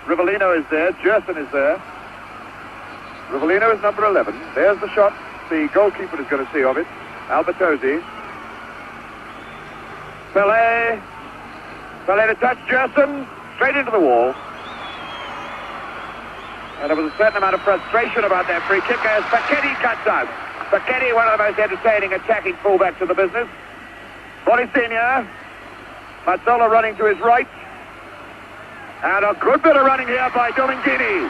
Rivellino is there. Gerson is there. Rivellino is number 11. There's the shot the goalkeeper is going to see of it. Albertozzi. Pele. Pele to touch Gerson. Straight into the wall. And there was a certain amount of frustration about that free kick as Facchetti cuts out. Facchetti, one of the most entertaining attacking fullbacks in the business. Borisenia. Mazzola running to his right. And a good bit of running here by Domingini.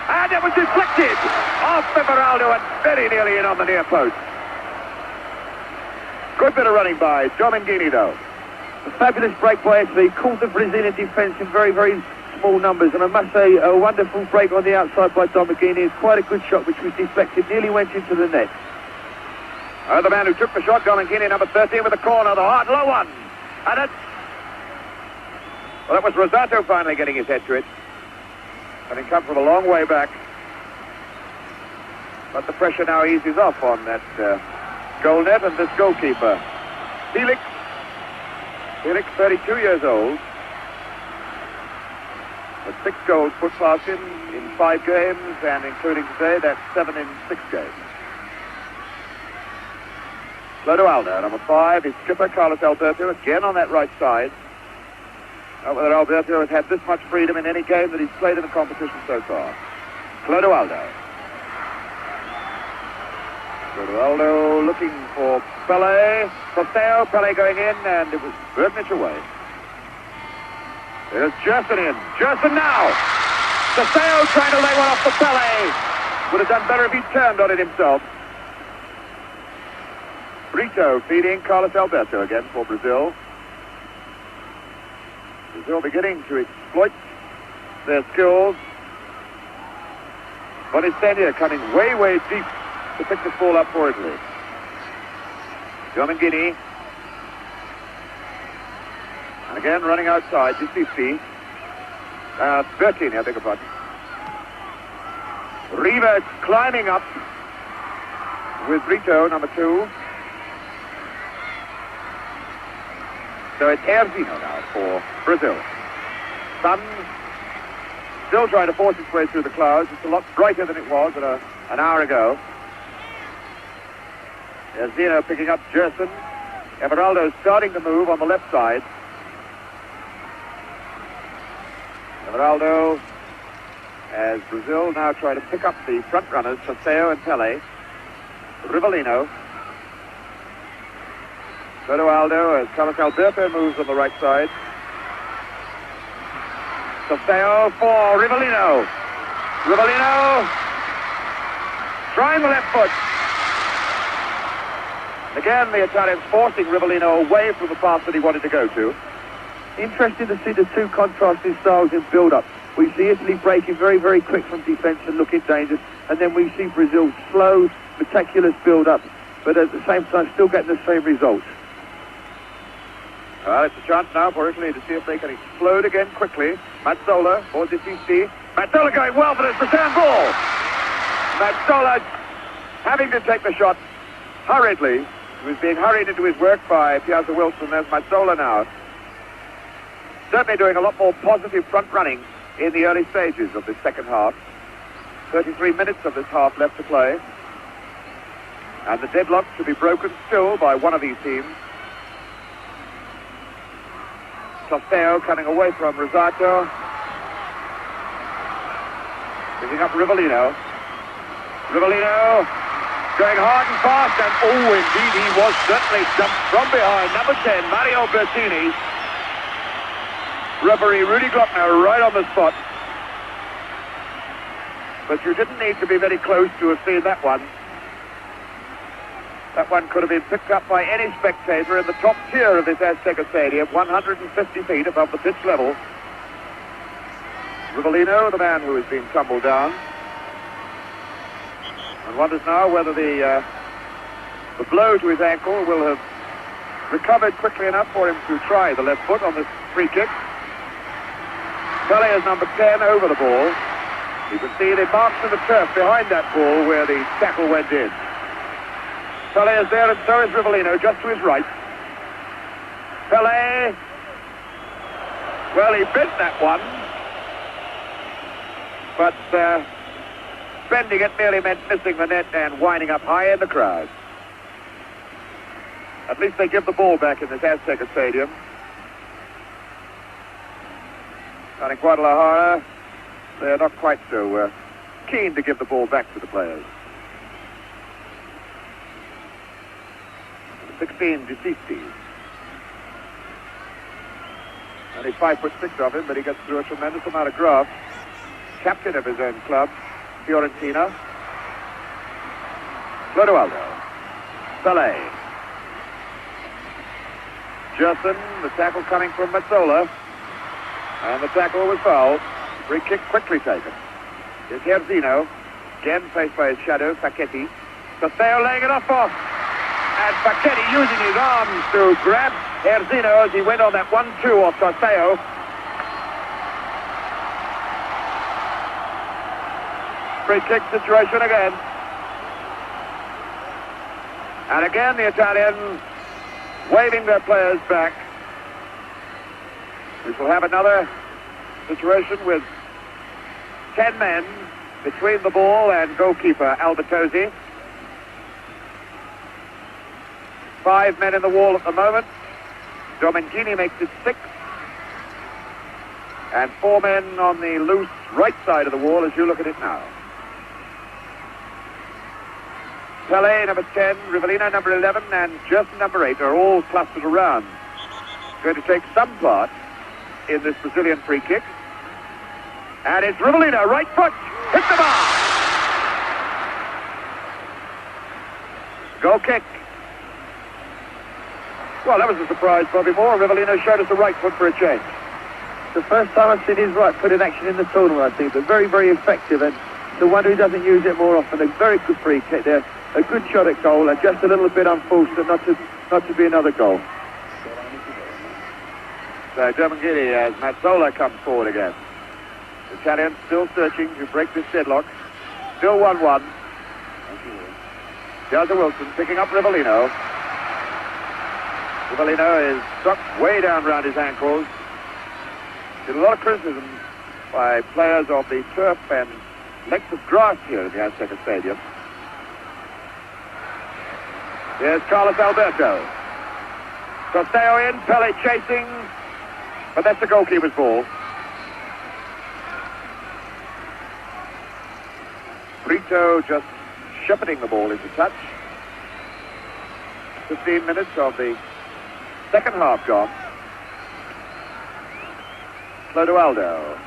And it was deflected off Everaldo and very nearly in on the near post. Good bit of running by Domingini, though. A fabulous break by Italy. Caught the Brazilian defence in very, very small numbers. And I must say, a wonderful break on the outside by Domagini. It's quite a good shot, which was deflected, nearly went into the net. The man who took the shot, Domagini, number 13, with the corner, the hard low one. And it's... Well, that was Rosato finally getting his head to it. Having come from a long way back. But the pressure now eases off on that goal net and this goalkeeper. Felix, 32 years old. With 6 goals put past him in 5 games, and including today, that's 7 in 6 games. Clodoaldo, number 5, his skipper, Carlos Alberto, again on that right side. Not whether Alberto has had this much freedom in any game that he's played in the competition so far. Clodoaldo. Clodoaldo looking for Pele. Posteo, Pele going in, and it was Bernich away. There's Gerson in. Gerson now! Posteo trying to lay one off for Pele. Would have done better if he'd turned on it himself. Brito feeding Carlos Alberto again for Brazil. Brazil beginning to exploit their skills. Bonistenia coming way, way deep to pick this ball up for Italy. Domangini. And again running outside, Giusti. Bertini, I beg your pardon. Riva climbing up with Brito, number 2. So it's Erzino now for Brazil. Sun still trying to force its way through the clouds. It's a lot brighter than it was an hour ago. Erzino picking up Gerson. Everaldo starting to move on the left side. Everaldo, as Brazil now try to pick up the front runners, Posteo and Pele. Rivellino. Clodoaldo as Carlos Alberto moves on the right side. Posteo for Rivellino. Rivellino trying the left foot. Again, the Italians forcing Rivellino away from the path that he wanted to go to. Interesting to see the 2 contrasting styles in build-up. We see Italy breaking very, very quick from defence and looking dangerous, and then we see Brazil slow, meticulous build-up, but at the same time still getting the same results. Well, it's a chance now for Italy to see if they can explode again quickly. Mazzola for Giusti. Mazzola going well for this return ball. Mazzola having to take the shot hurriedly. He was being hurried into his work by Piazza Wilson. There's Mazzola now. Certainly doing a lot more positive front running in the early stages of this second half. 33 minutes of this half left to play. And the deadlock to be broken still by one of these teams. Posteo coming away from Rosato. Picking up Rivellino. Rivellino going hard and fast, and oh, indeed, he was certainly jumped from behind. Number 10, Mario Bertini. Referee Rudy Glockner right on the spot. But you didn't need to be very close to have seen that one. That one could have been picked up by any spectator in the top tier of this Azteca Stadium, 150 feet above the pitch level. Rivellino, the man who has been tumbled down, and wonders now whether the blow to his ankle will have recovered quickly enough for him to try the left foot on this free kick. Pele is number 10 over the ball. You can see the marks in the turf behind that ball where the tackle went in. Pele is there, and so is Rivellino, just to his right. Pele, well, he bent that one, but bending it merely meant missing the net and winding up high in the crowd. At least they give the ball back in this Azteca Stadium. And in Guadalajara, they're not quite so keen to give the ball back to the players. 16, Giusti. Only 5'6" of him, but he gets through a tremendous amount of graft. Captain of his own club, Fiorentina. Clodoaldo. Pele. Gerson, the tackle coming from Mazzola. And the tackle was foul. Free kick quickly taken. Here's Herzino. Again faced by his shadow, Facchetti. Casteo laying it off. And Facchetti using his arms to grab Herzino as he went on that 1-2 off Casteo. Free kick situation again. And again the Italians waving their players back. We shall have another situation with 10 men between the ball and goalkeeper Albertosi. 5 men in the wall at the moment. Domenghini makes it 6. And 4 men on the loose right side of the wall as you look at it now. Pele, number 10, Rivellino, number 11, and Gerson, number 8, are all clustered around. Going to take some part in this Brazilian free kick. And it's Rivellino, right foot, hit the bar! Goal kick. Well, that was a surprise, Bobby Moore. Rivellino showed us the right foot for a change. The first time I've seen his right foot in action in the tournament, I think, but very, very effective, and the one who doesn't use it more often. A very good free kick there, a good shot at goal, and just a little bit unfortunate not to be another goal. So Domenghini as Mazzola comes forward again. The Italians still searching to break this deadlock. Still 1-1. Gaza Wilson picking up Rivellino. Rivellino is struck way down round his ankles. There's a lot of criticism by players of the turf and length of grass here at the Azteca Stadium. Here's Carlos Alberto. Casteo in, Pele chasing, but that's the goalkeeper's ball. Brito just shepherding the ball into touch. 15 minutes of the second half gone. Clodoaldo.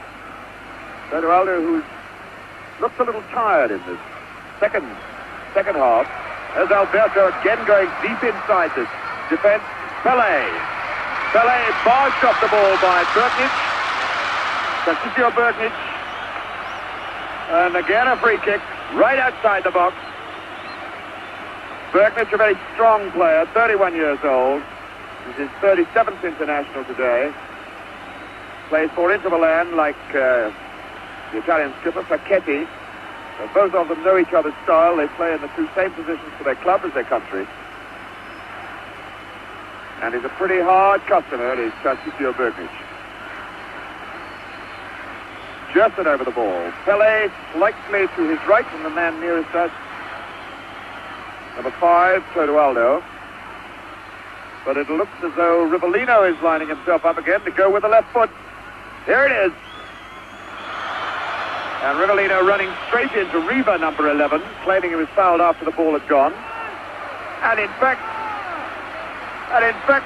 Clodoaldo, who looks a little tired in this second half. There's Alberto again going deep inside this defense. Pele barged off the ball by Berknich. Tarcisio Berknich. And again a free kick right outside the box. Berknich, a very strong player, 31 years old. He's his 37th international today. Plays for Inter Milan like the Italian skipper, Facchetti. Both of them know each other's style. They play in the two same positions for their club as their country. And he's a pretty hard customer, is Tarcisio Berknich. Gerson over the ball. Pele slightly to his right from the man nearest us. Number 5, Clodoaldo. But it looks as though Rivellino is lining himself up again to go with the left foot. Here it is. And Rivellino running straight into Riva, number 11, claiming he was fouled after the ball had gone. And in fact,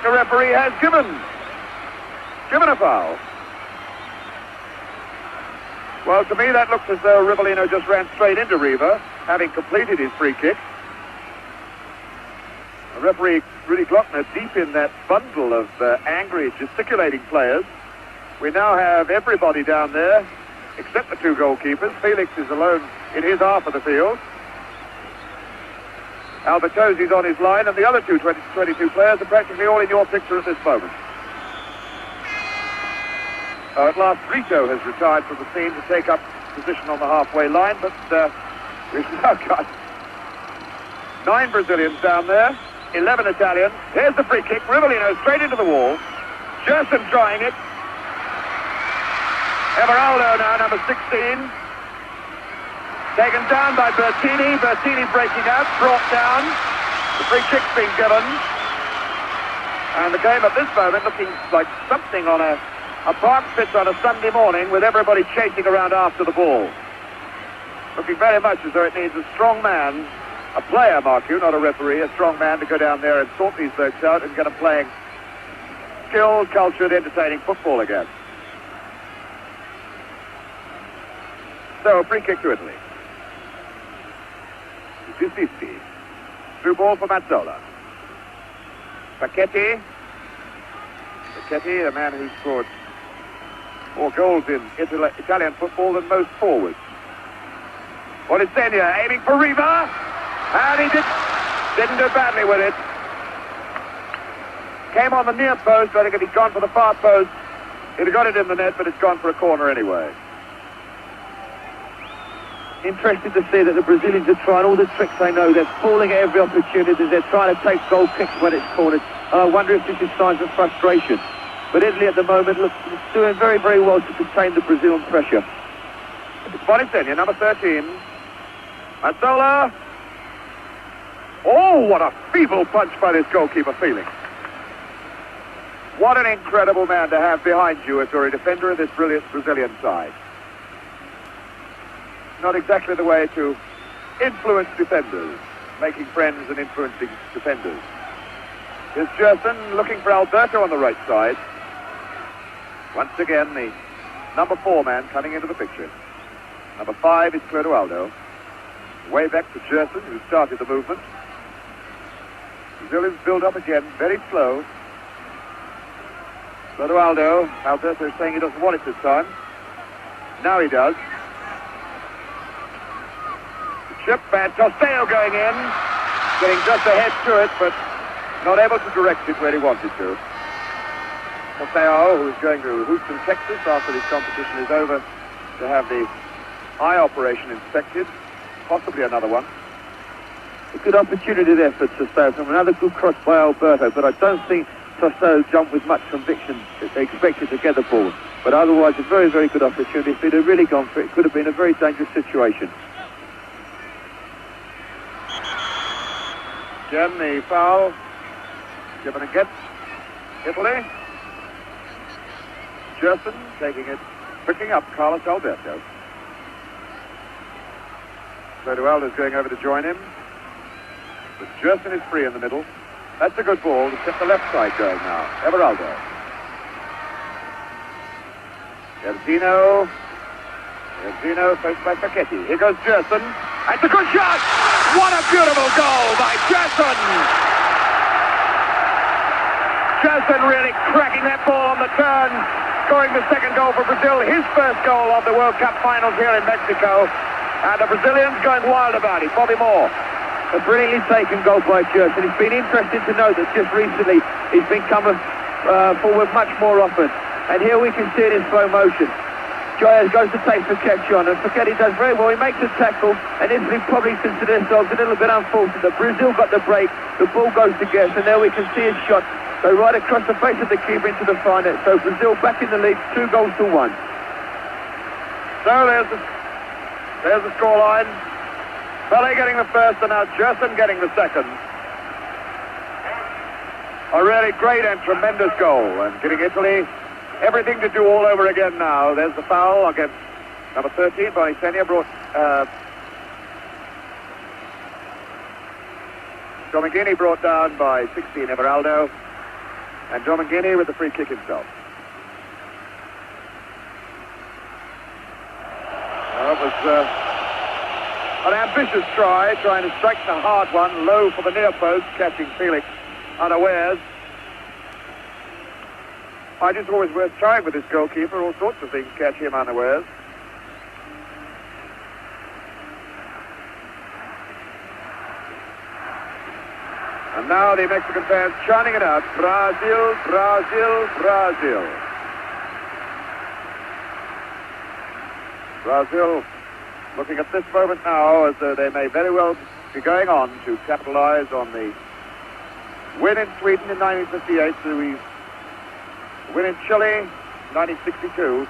the referee has given a foul. Well, to me, that looks as though Rivellino just ran straight into Riva, having completed his free kick. The referee, Rudy Glockner, deep in that bundle of angry, gesticulating players. We now have everybody down there, except the two goalkeepers. Felix is alone in his half of the field. Albertosi's on his line, and the other 22 players are practically all in your picture at this moment. At last, Brito has retired from the scene to take up position on the halfway line, but we've now got 9 Brazilians down there, 11 Italians. Here's the free kick. Rivellino straight into the wall. Gerson trying it. Everaldo now, number 16. Taken down by Bertini. Bertini breaking out, brought down. The free kick's been given. And the game at this moment looking like something on a park pitch on a Sunday morning with everybody chasing around after the ball. Looking very much as though it needs a strong man, a player, mark you, not a referee, a strong man to go down there and sort these folks out and get them playing skilled, cultured, entertaining football again. So, a free kick to Italy. 50-50. Through ball for Mazzola. Facchetti, the man who scored more goals in Italian football than most forwards. Bonisenia aiming for Riva, and he didn't do badly with it. Came on the near post. I think if he'd gone for the far post, he'd have got it in the net, but it's gone for a corner anyway. Interesting to see that the Brazilians are trying all the tricks they know. They're falling at every opportunity. They're trying to take goal kicks when it's cornered. And I wonder if this is signs of frustration. But Italy at the moment looks doing very, very well to contain the Brazilian pressure. It's Bonisenia, number 13. Mazzola. Oh, what a feeble punch by this goalkeeper, Felix. What an incredible man to have behind you if you're a defender of this brilliant Brazilian side. Not exactly the way to influence defenders, making friends and influencing defenders. Here's Gerson looking for Alberto on the right side. Once again, the number 4 man coming into the picture. Number 5 is Clodoaldo. Way back to Gerson, who started the movement. Brazilians build up again, very slow. Clodoaldo, Alberto is saying he doesn't want it this time. Now he does. Chip and Tosteo going in, getting just ahead to it, but not able to direct it where he wanted to. Tosteo, who is going to Houston, Texas, after this competition is over, to have the eye operation inspected, possibly another one. A good opportunity there for Tosteo from another good cross by Alberto, but I don't think Tosteo jumped with much conviction that they expected to get the ball. But otherwise, a very, very good opportunity. If they'd have really gone for it, it could have been a very dangerous situation. Again, the foul given against Italy. Gerson taking it, picking up Carlos Alberto. Clodoaldo's going over to join him. But Gerson is free in the middle. That's a good ball to set the left side going now. Everaldo. Erzino, faced by Sacchetti. Here goes Gerson. It's a good shot! What a beautiful goal by Gerson! Gerson really cracking that ball on the turn, scoring the second goal for Brazil, his first goal of the World Cup finals here in Mexico. And the Brazilians going wild about it. Bobby Moore. A brilliantly taken goal by Gerson. It's been interesting to note that just recently he's been coming forward much more often. And here we can see it in slow motion. Joyas goes to take Sacchetti on, and Sacchetti does very well. He makes a tackle, and Italy probably consider themselves a little bit unfortunate. Brazil got the break, the ball goes to Guess, and there we can see his shot go right across the face of the keeper into the far net. So Brazil back in the lead, 2-1. So there's the scoreline. Pele getting the first, and now Gerson getting the second. A really great and tremendous goal, and giving Italy everything to do all over again now. There's the foul against number 13. Bonisenia brought Domingini brought down by 16, Everaldo. And Domingini with the free kick himself. Well, it was an ambitious try, trying to strike the hard one, low for the near post, catching Felix unawares. I just always worth trying with this goalkeeper. All sorts of things catch him unawares. And now the Mexican fans chanting it out. Brazil, Brazil, Brazil. Brazil looking at this moment now as though they may very well be going on to capitalize on the win in Sweden in 1958, the win in Chile 1962.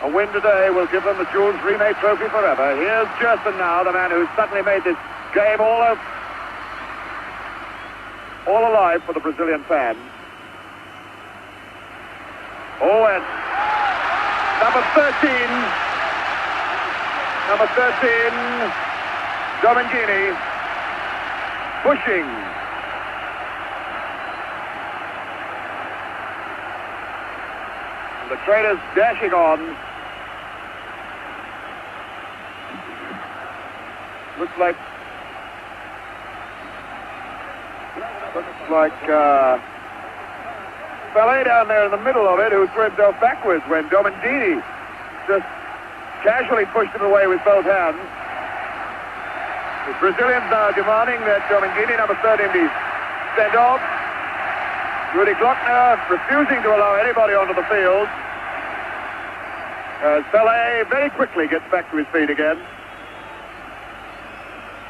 A win today will give them the Jules Rimet Trophy forever. Here's Gerson now, the man who suddenly made this game all alive for the Brazilian fans. Oh, and number 13, Domingini, pushing. The traders dashing on. Looks like Ballet down there in the middle of it, who threw himself backwards when Domingini just casually pushed him away with both hands. The Brazilians now demanding that Domingini, number 13, be sent off. Rudy Glockner refusing to allow anybody onto the field. As Pelé very quickly gets back to his feet again.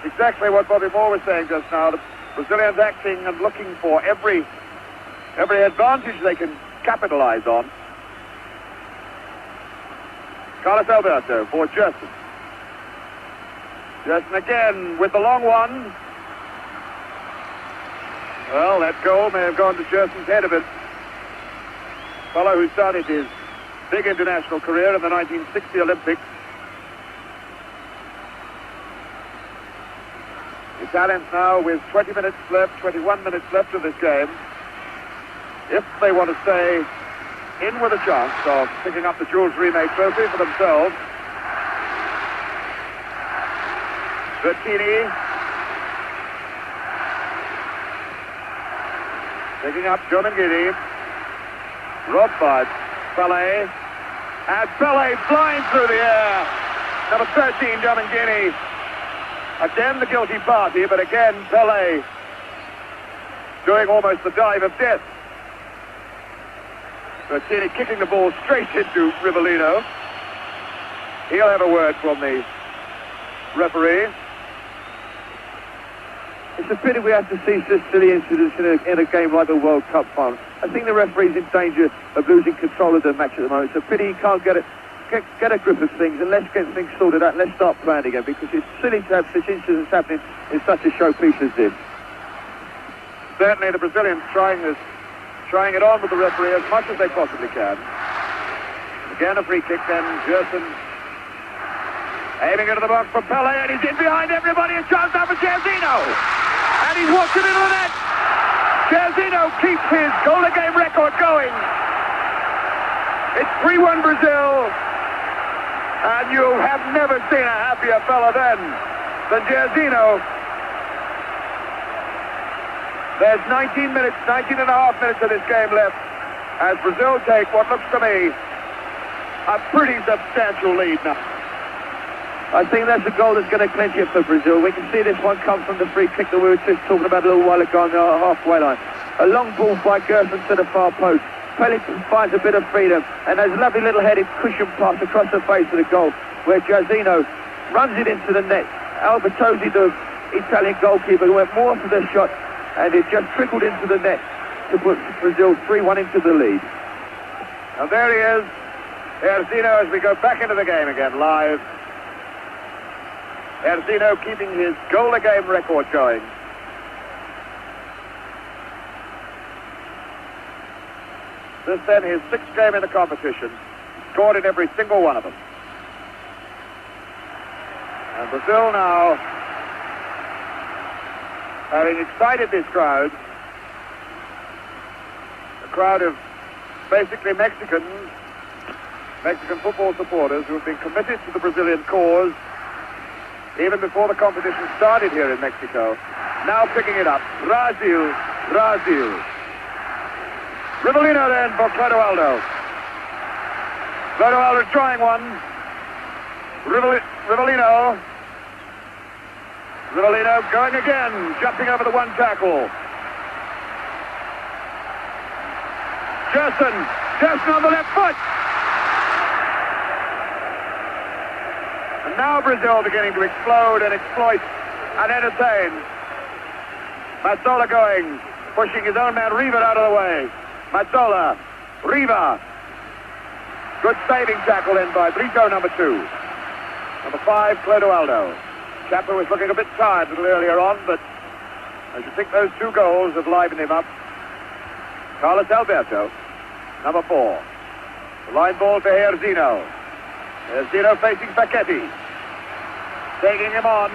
Exactly what Bobby Moore was saying just now. The Brazilians acting and looking for every advantage they can capitalize on. Carlos Alberto for Gerson. Gerson again with the long one. Well, that goal may have gone to Gerson's head a bit. Fellow who started his big international career in the 1960 Olympics. The Italians now with 20 minutes left, 21 minutes left of this game. If they want to stay in with a chance of picking up the Jules Rimet trophy for themselves. Bertini picking up Domingini. Robbed by Pelé. And Pelé flying through the air. Number 13, Domingini. Again the guilty party, but again Pelé doing almost the dive of death. Bertini kicking the ball straight into Rivellino. He'll have a word from the referee. It's a pity we have to see such silly incidents in a game like the World Cup final. I think the referee's in danger of losing control of the match at the moment. It's a pity he can't get a grip of things, and let's get things sorted out and let's start playing again, because it's silly to have such incidents happening in such a showpiece as this. Certainly the Brazilians trying it on with the referee as much as they possibly can. Again a free kick then, Gerson aiming into the box for Pelé, and he's in behind everybody. A chance now for Jairzinho, and he's walked it into the net. Jairzinho keeps his goal-a-game record going. It's 3-1 Brazil, and you have never seen a happier fella than Jairzinho. There's 19 and a half minutes of this game left as Brazil take what looks to me a pretty substantial lead now. I think that's a goal that's going to clinch it for Brazil. We can see this one come from the free kick that we were just talking about a little while ago on the halfway line. A long ball by Gerson to the far post. Pelé finds a bit of freedom, and there's a lovely little headed cushion pass across the face of the goal where Jairzinho runs it into the net. Albertozzi, the Italian goalkeeper, went more for the shot, and it just trickled into the net to put Brazil 3-1 into the lead. And there he is, Jairzinho, as we go back into the game again live. Jairzinho keeping his goal-a-game record going. This then his sixth game in the competition. Scored in every single one of them. And Brazil now, having excited this crowd, a crowd of basically Mexican football supporters who have been committed to the Brazilian cause even before the competition started here in Mexico. Now picking it up. Brazil. Rivellino then for Clodoaldo. Clodoaldo trying one. Rivellino going again, jumping over the one tackle. Gerson on the left foot. And now Brazil beginning to explode and exploit and entertain. Mazzola going, pushing his own man Riva out of the way. Mazzola, Riva. Good saving tackle in by Brito, number 2. Number 5, Clodoaldo. Chapper was looking a bit tired a little earlier on, but I should think those 2 goals have livened him up. Carlos Alberto, number 4. The line ball to Jairzinho. Jairzinho facing Paquetti. Taking him on.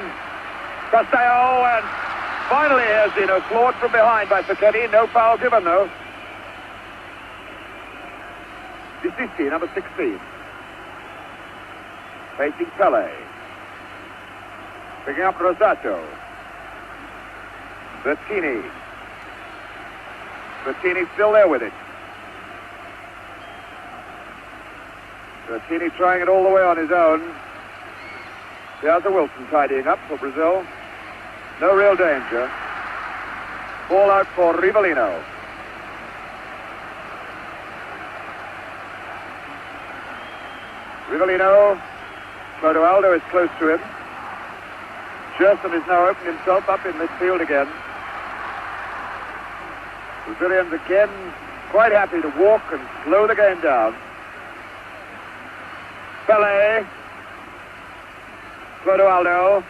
Castello, and finally Jairzinho floored from behind by Paquetti. No foul given, though. Disisti, number 16. Facing Pelé. Picking up Rosato. Bertini still there with it. Bertini trying it all the way on his own. There's Wilson tidying up for Brazil. No real danger. Ball out for Rivellino. Rivellino. Clodoaldo is close to him. Gerson has now opened himself up in midfield again. Brazilians again quite happy to walk and slow the game down. Pelé. Clodoaldo.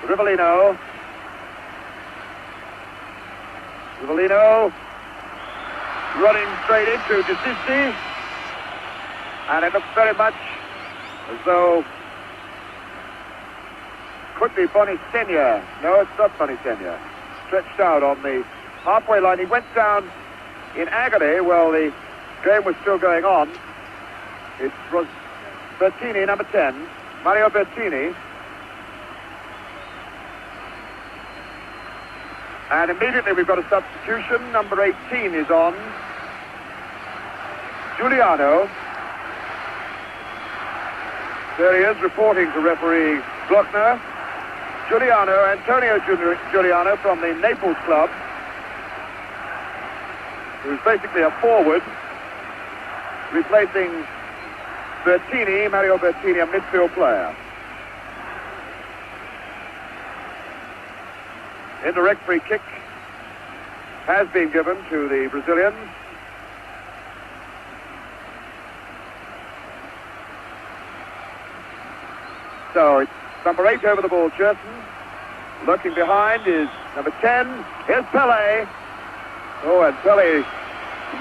Rivellino. Rivellino running straight into Desisti. And it looks very much as though could be Bonisenia. No, it's not Bonisenia. Stretched out on the halfway line. He went down in agony while the game was still going on. It was Bertini, number 10. Mario Bertini. And immediately we've got a substitution. Number 18 is on. Giuliano. There he is, reporting to referee Glockner. Antonio Giuliano from the Naples club, who's basically a forward, replacing Bertini, Mario Bertini, a midfield player. Indirect free kick has been given to the Brazilians. So it's number 8 over the ball, Gerson. Looking behind is number 10. Here's Pelé. Oh, and Pelé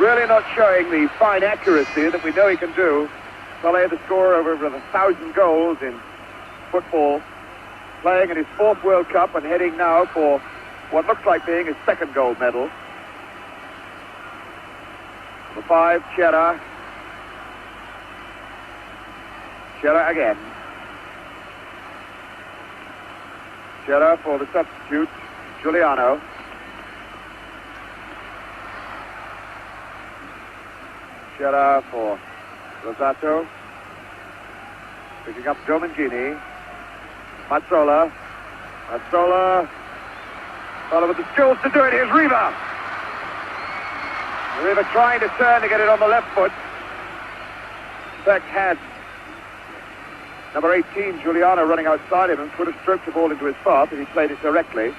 really not showing the fine accuracy that we know he can do. Pelé, the scorer of over 1,000 goals in football, playing in his 4th World Cup and heading now for what looks like being his 2nd gold medal. Number 5, Chera. Chera again. Chera for the substitute, Giuliano. Chera for Rosato. Picking up Domingini. Mazzola. Mazzola. Follow with the skills to do it. Here's Riva. Riva trying to turn to get it on the left foot. In fact, had number 18, Giuliano, running outside him and could have stroked the ball into his path if he played it directly.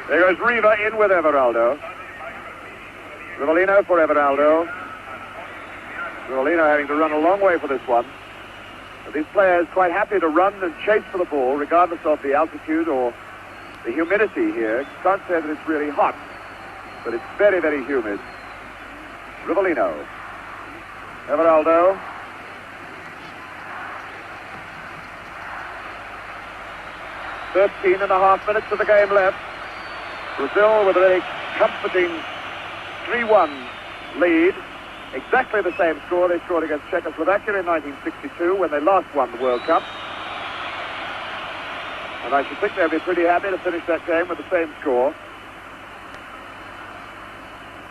There goes Riva in with Everaldo. Rivellino for Everaldo. Rivellino having to run a long way for this one. But these players quite happy to run and chase for the ball, regardless of the altitude or the humidity here. Can't say that it's really hot, but it's very, very humid. Rivellino. Everaldo. Thirteen and a half minutes of the game left. Brazil with a very comforting 3-1 lead. Exactly the same score they scored against Czechoslovakia in 1962 when they last won the World Cup. And I should think they'll be pretty happy to finish that game with the same score.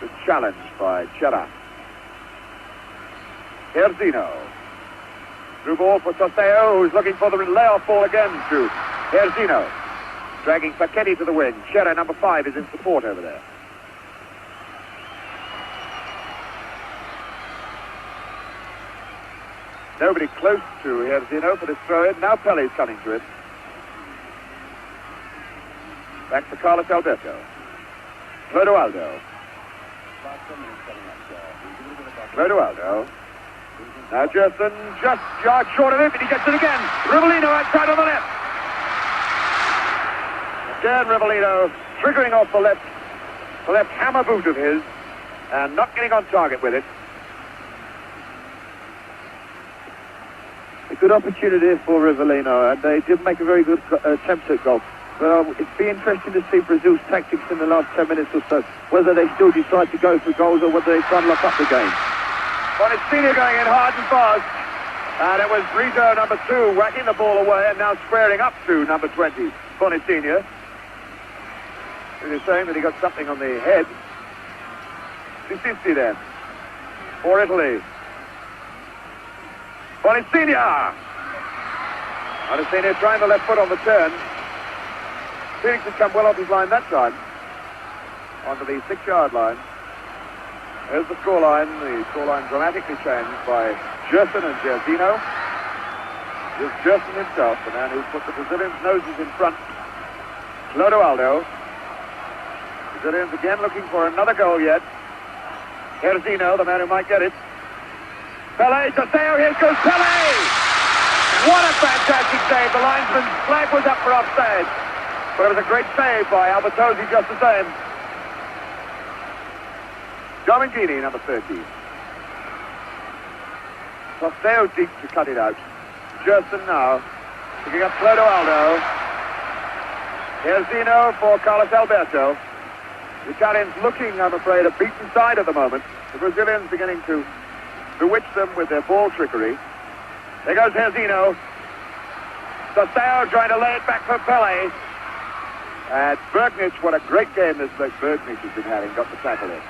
It's challenged by Chera. Herzino. Through ball for Soseo, who's looking for the layoff ball again to Herzino. Dragging Facchetti to the wing. Chera, number 5, is in support over there. Nobody close to Herzino for this throw-in. Now Pellé's coming to it. Back to Carlos Alberto. Clodoaldo. Clodoaldo. Now Gerson just yards short of him, and he gets it again. Rivellino outside on the left. Again, Rivellino triggering off the left hammer boot of his, and not getting on target with it. A good opportunity for Rivellino, and they did make a very good attempt at goal. But it'd be interesting to see Brazil's tactics in the last 10 minutes or so, whether they still decide to go for goals or whether they try and lock up the game. Bonisenia going in hard and fast, and it was Brito, number 2, whacking the ball away and now squaring up to number 20, Bonisenia. He was saying that he got something on the head. Sisisti then. For Italy. Bonicina. Bonicina trying the left foot on the turn. Felix had come well off his line that time. Onto the 6-yard line. There's the scoreline. The scoreline dramatically changed by Gerson and Jairzinho. It was Gerson himself, the man who put the Brazilians' noses in front. Clodoaldo. Brazilians again looking for another goal yet. Jairzinho, the man who might get it. Pelé, Toseo, here goes Pelé! What a fantastic save. The linesman's flag was up for offside. But it was a great save by Albertozzi just the same. Domingini, number 30. Toseo deep to cut it out. Gerson now. Picking up Clodoaldo. Jairzinho for Carlos Alberto. The Italians looking, I'm afraid, a beaten side at the moment. The Brazilians beginning to bewitch them with their ball trickery. There goes Jairzinho. Toseo trying to lay it back for Pelé. And Bergnich, what a great game this Bergnich has been having, got the tackle in.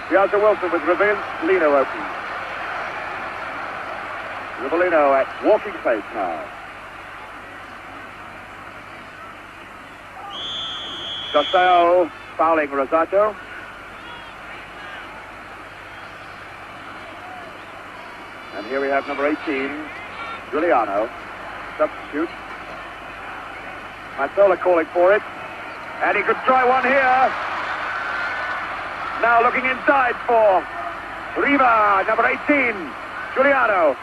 Piazza Wilson with Rivellino open. Rivellino at walking pace now. Toseo fouling Rosato. And here we have number 18, Giuliano, substitute. Mazzola calling for it. And he could try one here. Now looking inside for Riva, number 18, Giuliano.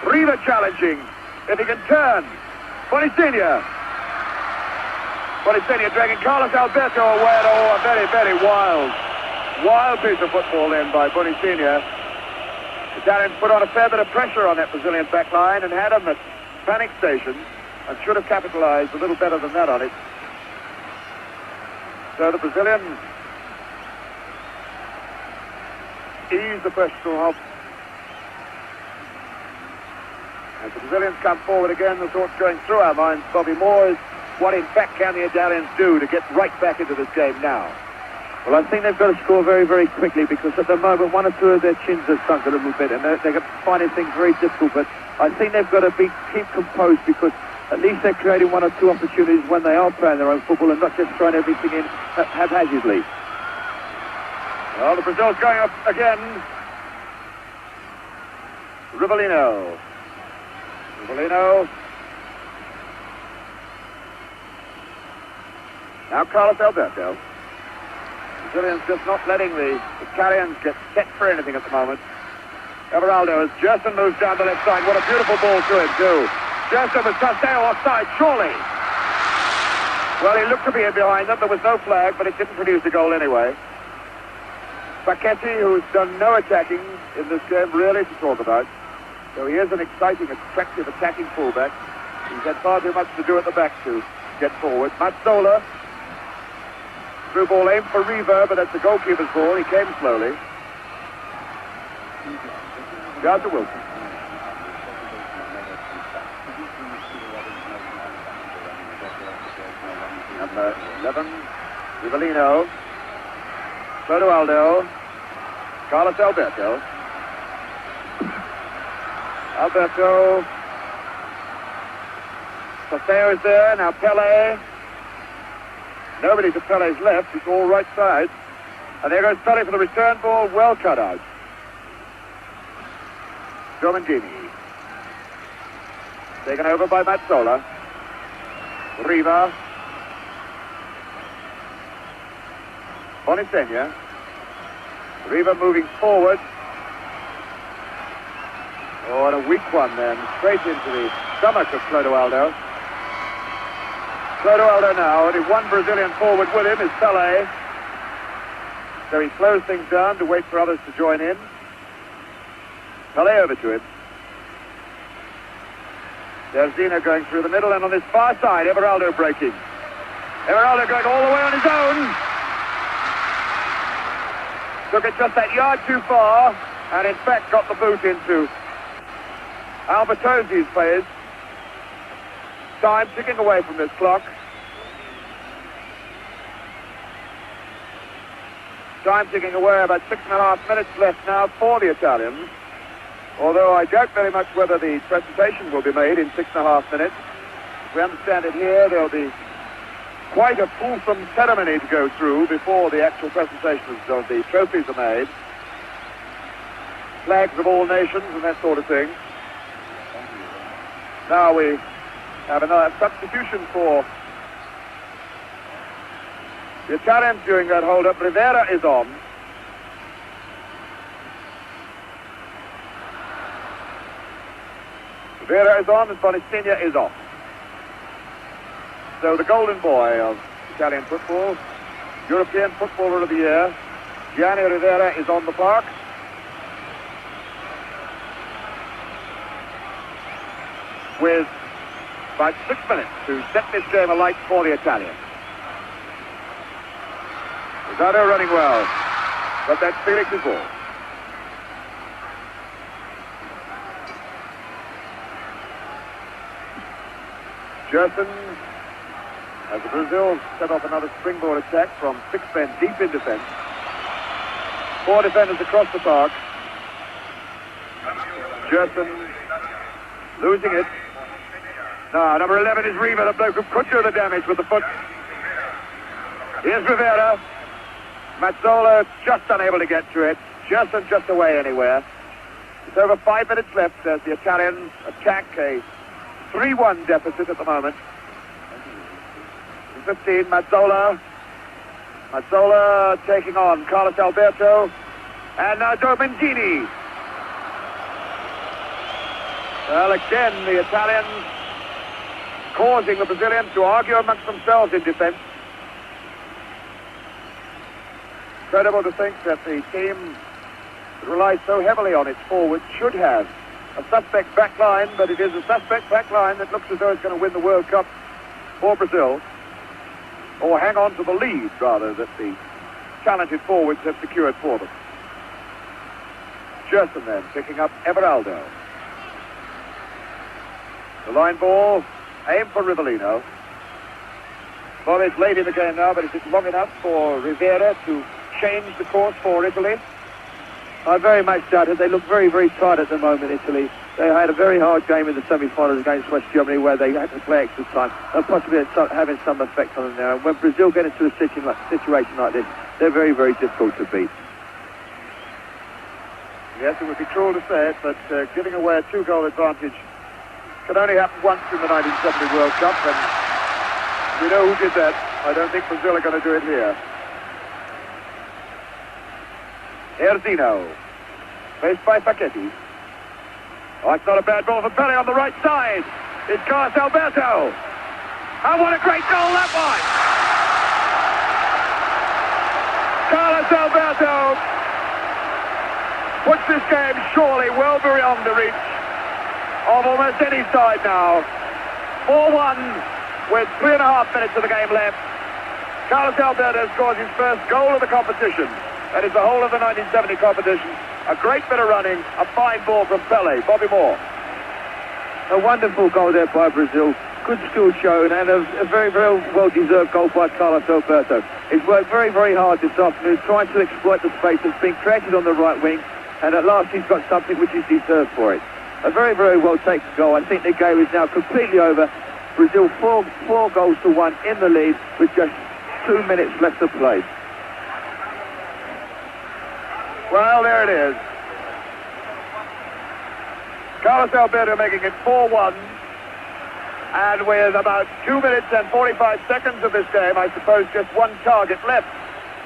Riva challenging. If he can turn. Bonicina. Bonicina dragging Carlos Alberto away. Oh, a very, very wild piece of football then by Bonicina. The Italians put on a fair bit of pressure on that Brazilian back line and had them at panic station and should have capitalized a little better than that on it. So the Brazilians ease the pressure off. As the Brazilians come forward again, the thoughts going through our minds, Bobby Moore, is what in fact can the Italians do to get right back into this game now? Well, I think they've got to score very, very quickly because at the moment one or two of their chins have sunk a little bit and they're finding things very difficult. But I think they've got to keep composed because at least they're creating one or two opportunities when they are playing their own football and not just throwing everything in haphazardly. Well, the Brazil's going up again. Rivellino. Now Carlos Alberto. Brazilians just not letting the Italians get set for anything at the moment. Everaldo as Gerson moves down the left side. What a beautiful ball to him too. Gerson with Toseo offside, surely. Well, he looked to be in behind them. There was no flag, but it didn't produce a goal anyway. Facchetti, who's done no attacking in this game, really to talk about. So he is an exciting, attractive attacking fullback. He's had far too much to do at the back to get forward. Mazzola. Through ball aimed for Riva, but that's the goalkeeper's ball. He came slowly. Piazza Wilson. Number 11, Rivellino. Clodoaldo. Carlos Alberto. Toseo is there. Now Pelé. Nobody to Pelé's left. It's all right side. And there goes Pelé for the return ball. Well cut out. Domingini. Taken over by Mazzola. Riva. Bonicina. Riva moving forward. Oh, and a weak one then. Straight into the stomach of Clodoaldo. Clodoaldo now, only one Brazilian forward with him is Pelé. So he slows things down to wait for others to join in. Pelé over to him. Jairzinho going through the middle, and on this far side, Everaldo breaking. Everaldo going all the way on his own. Took it just that yard too far, and in fact got the boot into Albertozzi's players. Time ticking away from this clock. Time ticking away, about 6.5 minutes left now for the Italians. Although I doubt very much whether the presentation will be made in 6.5 minutes. As we understand it here, there'll be quite a fulsome ceremony to go through before the actual presentations of the trophies are made. Flags of all nations and that sort of thing. Now we have another substitution for the Italians during that hold-up. Rivera is on. Rivera is on and Bonistegna is off. So the golden boy of Italian football, European Footballer of the Year, Gianni Rivera is on the park. With about 6 minutes to set this game alight for the Italians. Rosado running well, but that's Felix's ball. Gerson, as Brazil set off another springboard attack from 6 men deep in defense. 4 defenders across the park. Gerson losing it. Now, number 11 is Riva, the bloke who could do the damage with the foot. Here's Rivera. Mazzola just unable to get to it. Gerson just away anywhere. It's over 5 minutes left as the Italians attack a 3-1 deficit at the moment. 15, Mazzola. Mazzola taking on Carlos Alberto. And now Domengini. Well, again, the Italians causing the Brazilians to argue amongst themselves in defense. Incredible to think that the team that relies so heavily on its forwards should have a suspect back line, but it is a suspect back line that looks as though it's going to win the World Cup for Brazil, or hang on to the lead, rather, that the talented forwards have secured for them. Gerson then picking up Everaldo. The line ball, aim for Rivellino. Well, it's late in the game now, but is it long enough for Rivera to change the course for Italy? I very much doubt it. They look very, very tight at the moment, Italy. They had a very hard game in the semi-finals against West Germany where they had to play extra time. They'll possibly having some effect on them now. And when Brazil get into a situation like this, they're very, very difficult to beat. Yes, it would be cruel to say it, but giving away a 2-goal advantage can only happen once in the 1970 World Cup, and we know who did that. I don't think Brazil are going to do it here. Erzino, faced by Facchetti. Oh, it's not a bad ball for Pele on the right side. It's Carlos Alberto. And what a great goal that was! Carlos Alberto puts this game surely well beyond the reach of almost any side now. 4-1 with 3.5 minutes of the game left. Carlos Alberto scores his first goal of the competition. That is the whole of the 1970 competition. A great bit of running, a fine ball from Pele. Bobby Moore. A wonderful goal there by Brazil. Good skill shown and a very, very well-deserved goal by Carlos Alberto. He's worked very, very hard this afternoon trying to exploit the space that's been created on the right wing, and at last he's got something which is deserved for it. A very, very well-taken goal. I think the game is now completely over. Brazil 4 goals to 1 in the lead with just 2 minutes left to play. Well, there it is. Carlos Alberto making it 4-1. And with about 2 minutes and 45 seconds of this game, I suppose just one target left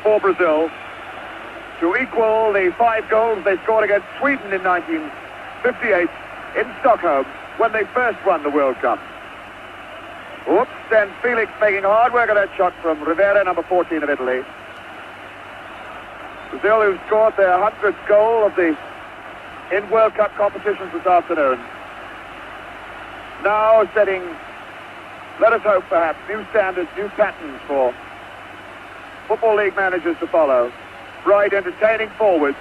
for Brazil to equal the 5 goals they scored against Sweden in 1958 in Stockholm when they first won the World Cup. Oops, and Felix making hard work of that shot from Rivera, number 14 of Italy. Brazil, who scored their 100th goal of the in World Cup competitions this afternoon. Now setting, let us hope perhaps, new standards, new patterns for Football League managers to follow. Bright, entertaining forwards.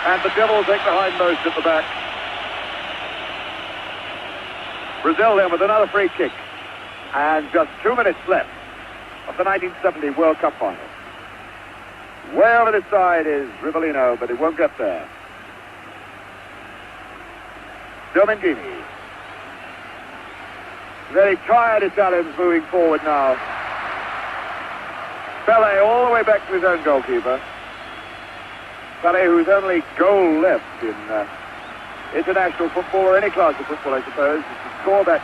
And the Devils take the hindmost at the back. Brazil then with another free kick. And just 2 minutes left of the 1970 World Cup final. Way over this side is Rivellino, but it won't get there. Domingini. Very tired Italians moving forward now. Pele all the way back to his own goalkeeper. Pele, whose only goal left in international football, or any class of football, I suppose, is to score that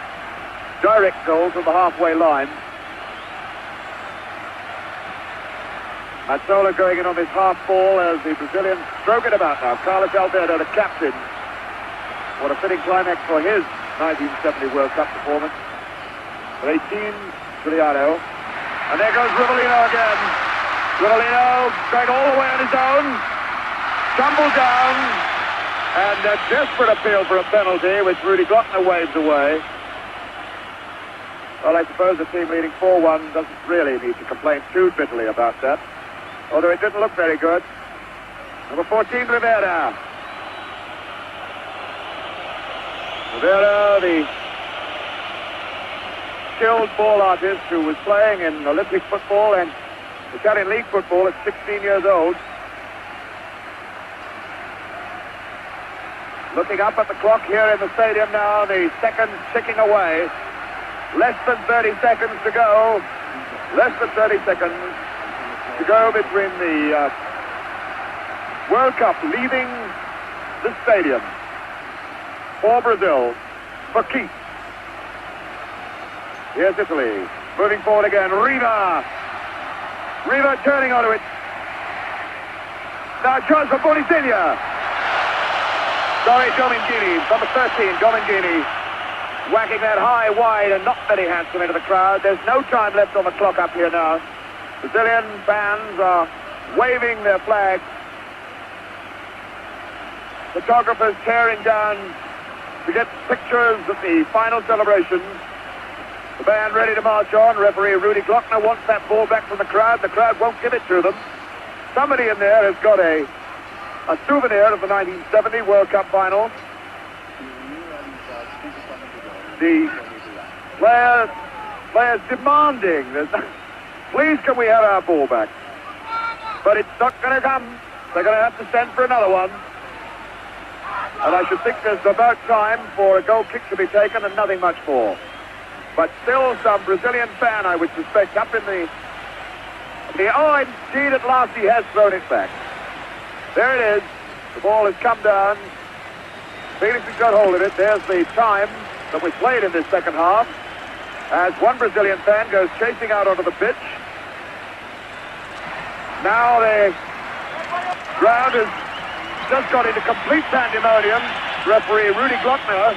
direct goal from the halfway line. Mazzola going in on this half ball as the Brazilians stroke it about now. Carlos Alberto, the captain. What a fitting climax for his 1970 World Cup performance. But 18, Giuliano. And there goes Rivellino again. Rivellino going all the way on his own. Tumbled down. And a desperate appeal for a penalty, which Rudy Glockner waves away. Well, I suppose the team leading 4-1 doesn't really need to complain too bitterly about that. Although it didn't look very good. Number 14, Rivera. Rivera, the skilled ball artist who was playing in Olympic football and Italian League football at 16 years old. Looking up at the clock here in the stadium now, the seconds ticking away. Less than 30 seconds to go. Less than 30 seconds to go between the World Cup leaving the stadium for Brazil, for keeps. Here's Italy, moving forward again. Riva turning onto it. Now a chance for Bonisiglia. Sorry, Domingini, number 13, Domingini. Whacking that high, wide, and not very handsome into the crowd. There's no time left on the clock up here now. Brazilian fans are waving their flags. Photographers tearing down to get pictures of the final celebrations. The band ready to march on. Referee Rudy Glockner wants that ball back from the crowd. The crowd won't give it to them. Somebody in there has got a souvenir of the 1970 World Cup final. The players demanding that, please can we have our ball back? But it's not going to come. They're going to have to send for another one. And I should think there's about time for a goal kick to be taken and nothing much more. But still some Brazilian fan, I would suspect, up in the oh, indeed, at last he has thrown it back. There it is. The ball has come down. Felix has got hold of it. There's the time that was played in this second half, as one Brazilian fan goes chasing out onto the pitch. Now the ground has just got into complete pandemonium. Referee Rudy Glockner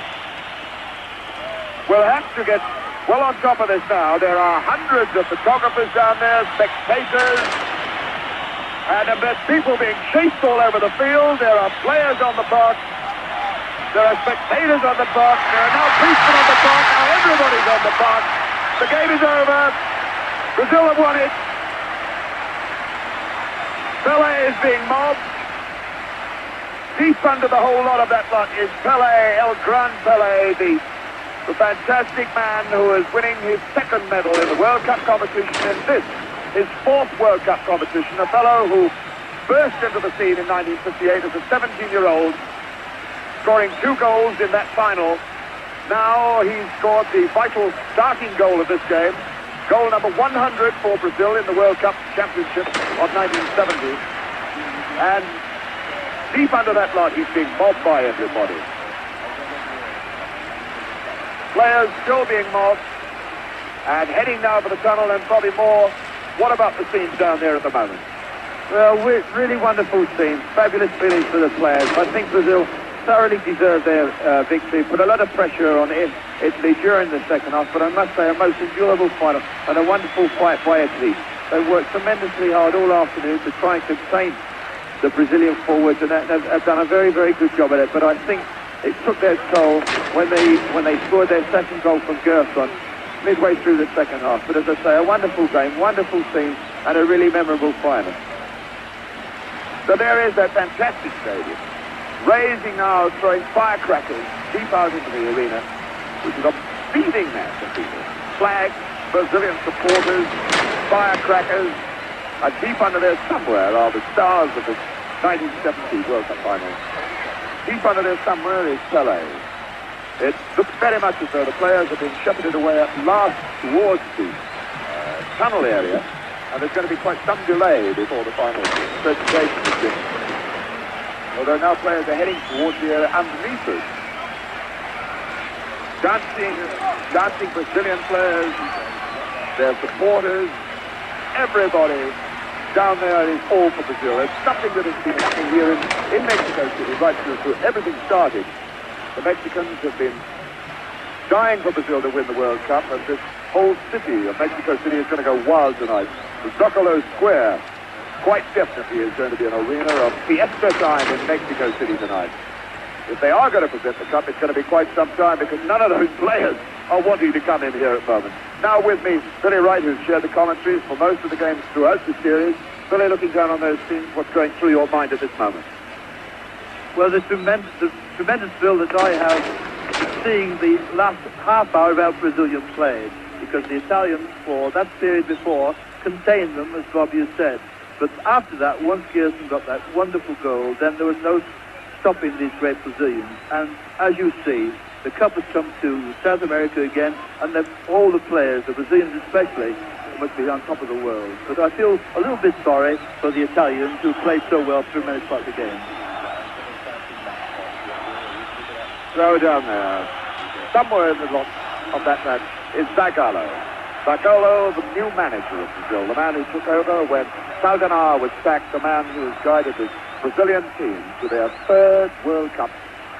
will have to get well on top of this now. There are hundreds of photographers down there, spectators, and there's people being chased all over the field. There are players on the park. There are spectators on the park. There are now policemen on the park. Now everybody's on the park. The game is over. Brazil have won it. Pele is being mobbed. Deep under the whole lot of that lot is Pele, El Gran Pele, the fantastic man who is winning his second medal in the World Cup competition, and this, his fourth World Cup competition. A fellow who burst into the scene in 1958 as a 17-year-old, scoring 2 goals in that final. Now he's scored the vital starting goal of this game. Goal number 100 for Brazil in the World Cup Championship of 1970. And deep under that lot, he's being mobbed by everybody. Players still being mobbed. And heading now for the tunnel and probably more. What about the scenes down there at the moment? Well, really wonderful scene. Fabulous feelings for the players. I think Brazil thoroughly deserved their victory. Put a lot of pressure on Italy during the second half, but I must say a most enjoyable final and a wonderful fight by Italy. They worked tremendously hard all afternoon to try and contain the Brazilian forwards, and have done a very, very good job at it. But I think it took their toll when they scored their second goal from Gerson midway through the second half. But as I say, a wonderful game, wonderful scene, and a really memorable final. So there is that fantastic stadium, raising now, throwing firecrackers deep out into the arena, which is a beating mass of people. Flags, Brazilian supporters, firecrackers, And deep under there somewhere are the stars of the 1970 World Cup final. Deep under there somewhere is Pelé. It looks very much as though the players are being shepherded away at last towards the tunnel area, and there's going to be quite some delay before the final presentation is given. Although now players are heading towards the area underneath us. Dancing Brazilian players, their supporters, everybody down there is all for Brazil. There's something that has been happening here in Mexico City right through everything started. The Mexicans have been dying for Brazil to win the World Cup, and this whole city of Mexico City is going to go wild tonight. The Zocalo Square quite definitely is going to be an arena of fiesta time in Mexico City tonight. If they are going to present the cup, it's going to be quite some time, because none of those players are wanting to come in here at the moment. Now with me, Billy Wright, who's shared the commentaries for most of the games throughout the series. Billy, looking down on those scenes, what's going through your mind at this moment? Well, the tremendous thrill that I have seeing the last half hour of our Brazilian played, because the Italians, for that period before, contained them, as Bobby has said. But after that, once Gerson got that wonderful goal, then there was no stopping these great Brazilians. And as you see, the cup has come to South America again, and all the players, the Brazilians especially, must be on top of the world. But I feel a little bit sorry for the Italians, who played so well through many parts of the game. Throw down there. Somewhere in the lot of that match is Zagallo. Zagallo, the new manager of Brazil, the man who took over when Saldanha was sacked, the man who has guided the Brazilian team to their third World Cup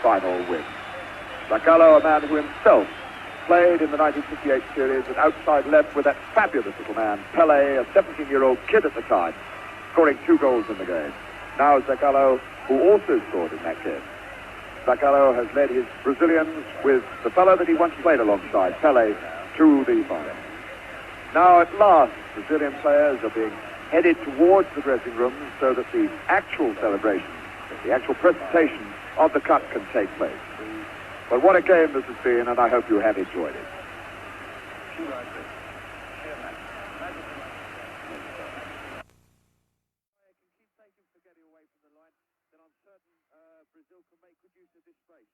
final win. Zagallo, a man who himself played in the 1958 series at outside left with that fabulous little man, Pelé, a 17-year-old kid at the time, scoring 2 goals in the game. Now Zagallo, who also scored in that game. Zagallo has led his Brazilians with the fellow that he once played alongside, Pelé, to the final. Now at last, Brazilian players are being headed towards the dressing room so that the actual celebration, the actual presentation of the cup can take place. But what a game this has been, and I hope you have enjoyed it. Brazil can make good use of this space.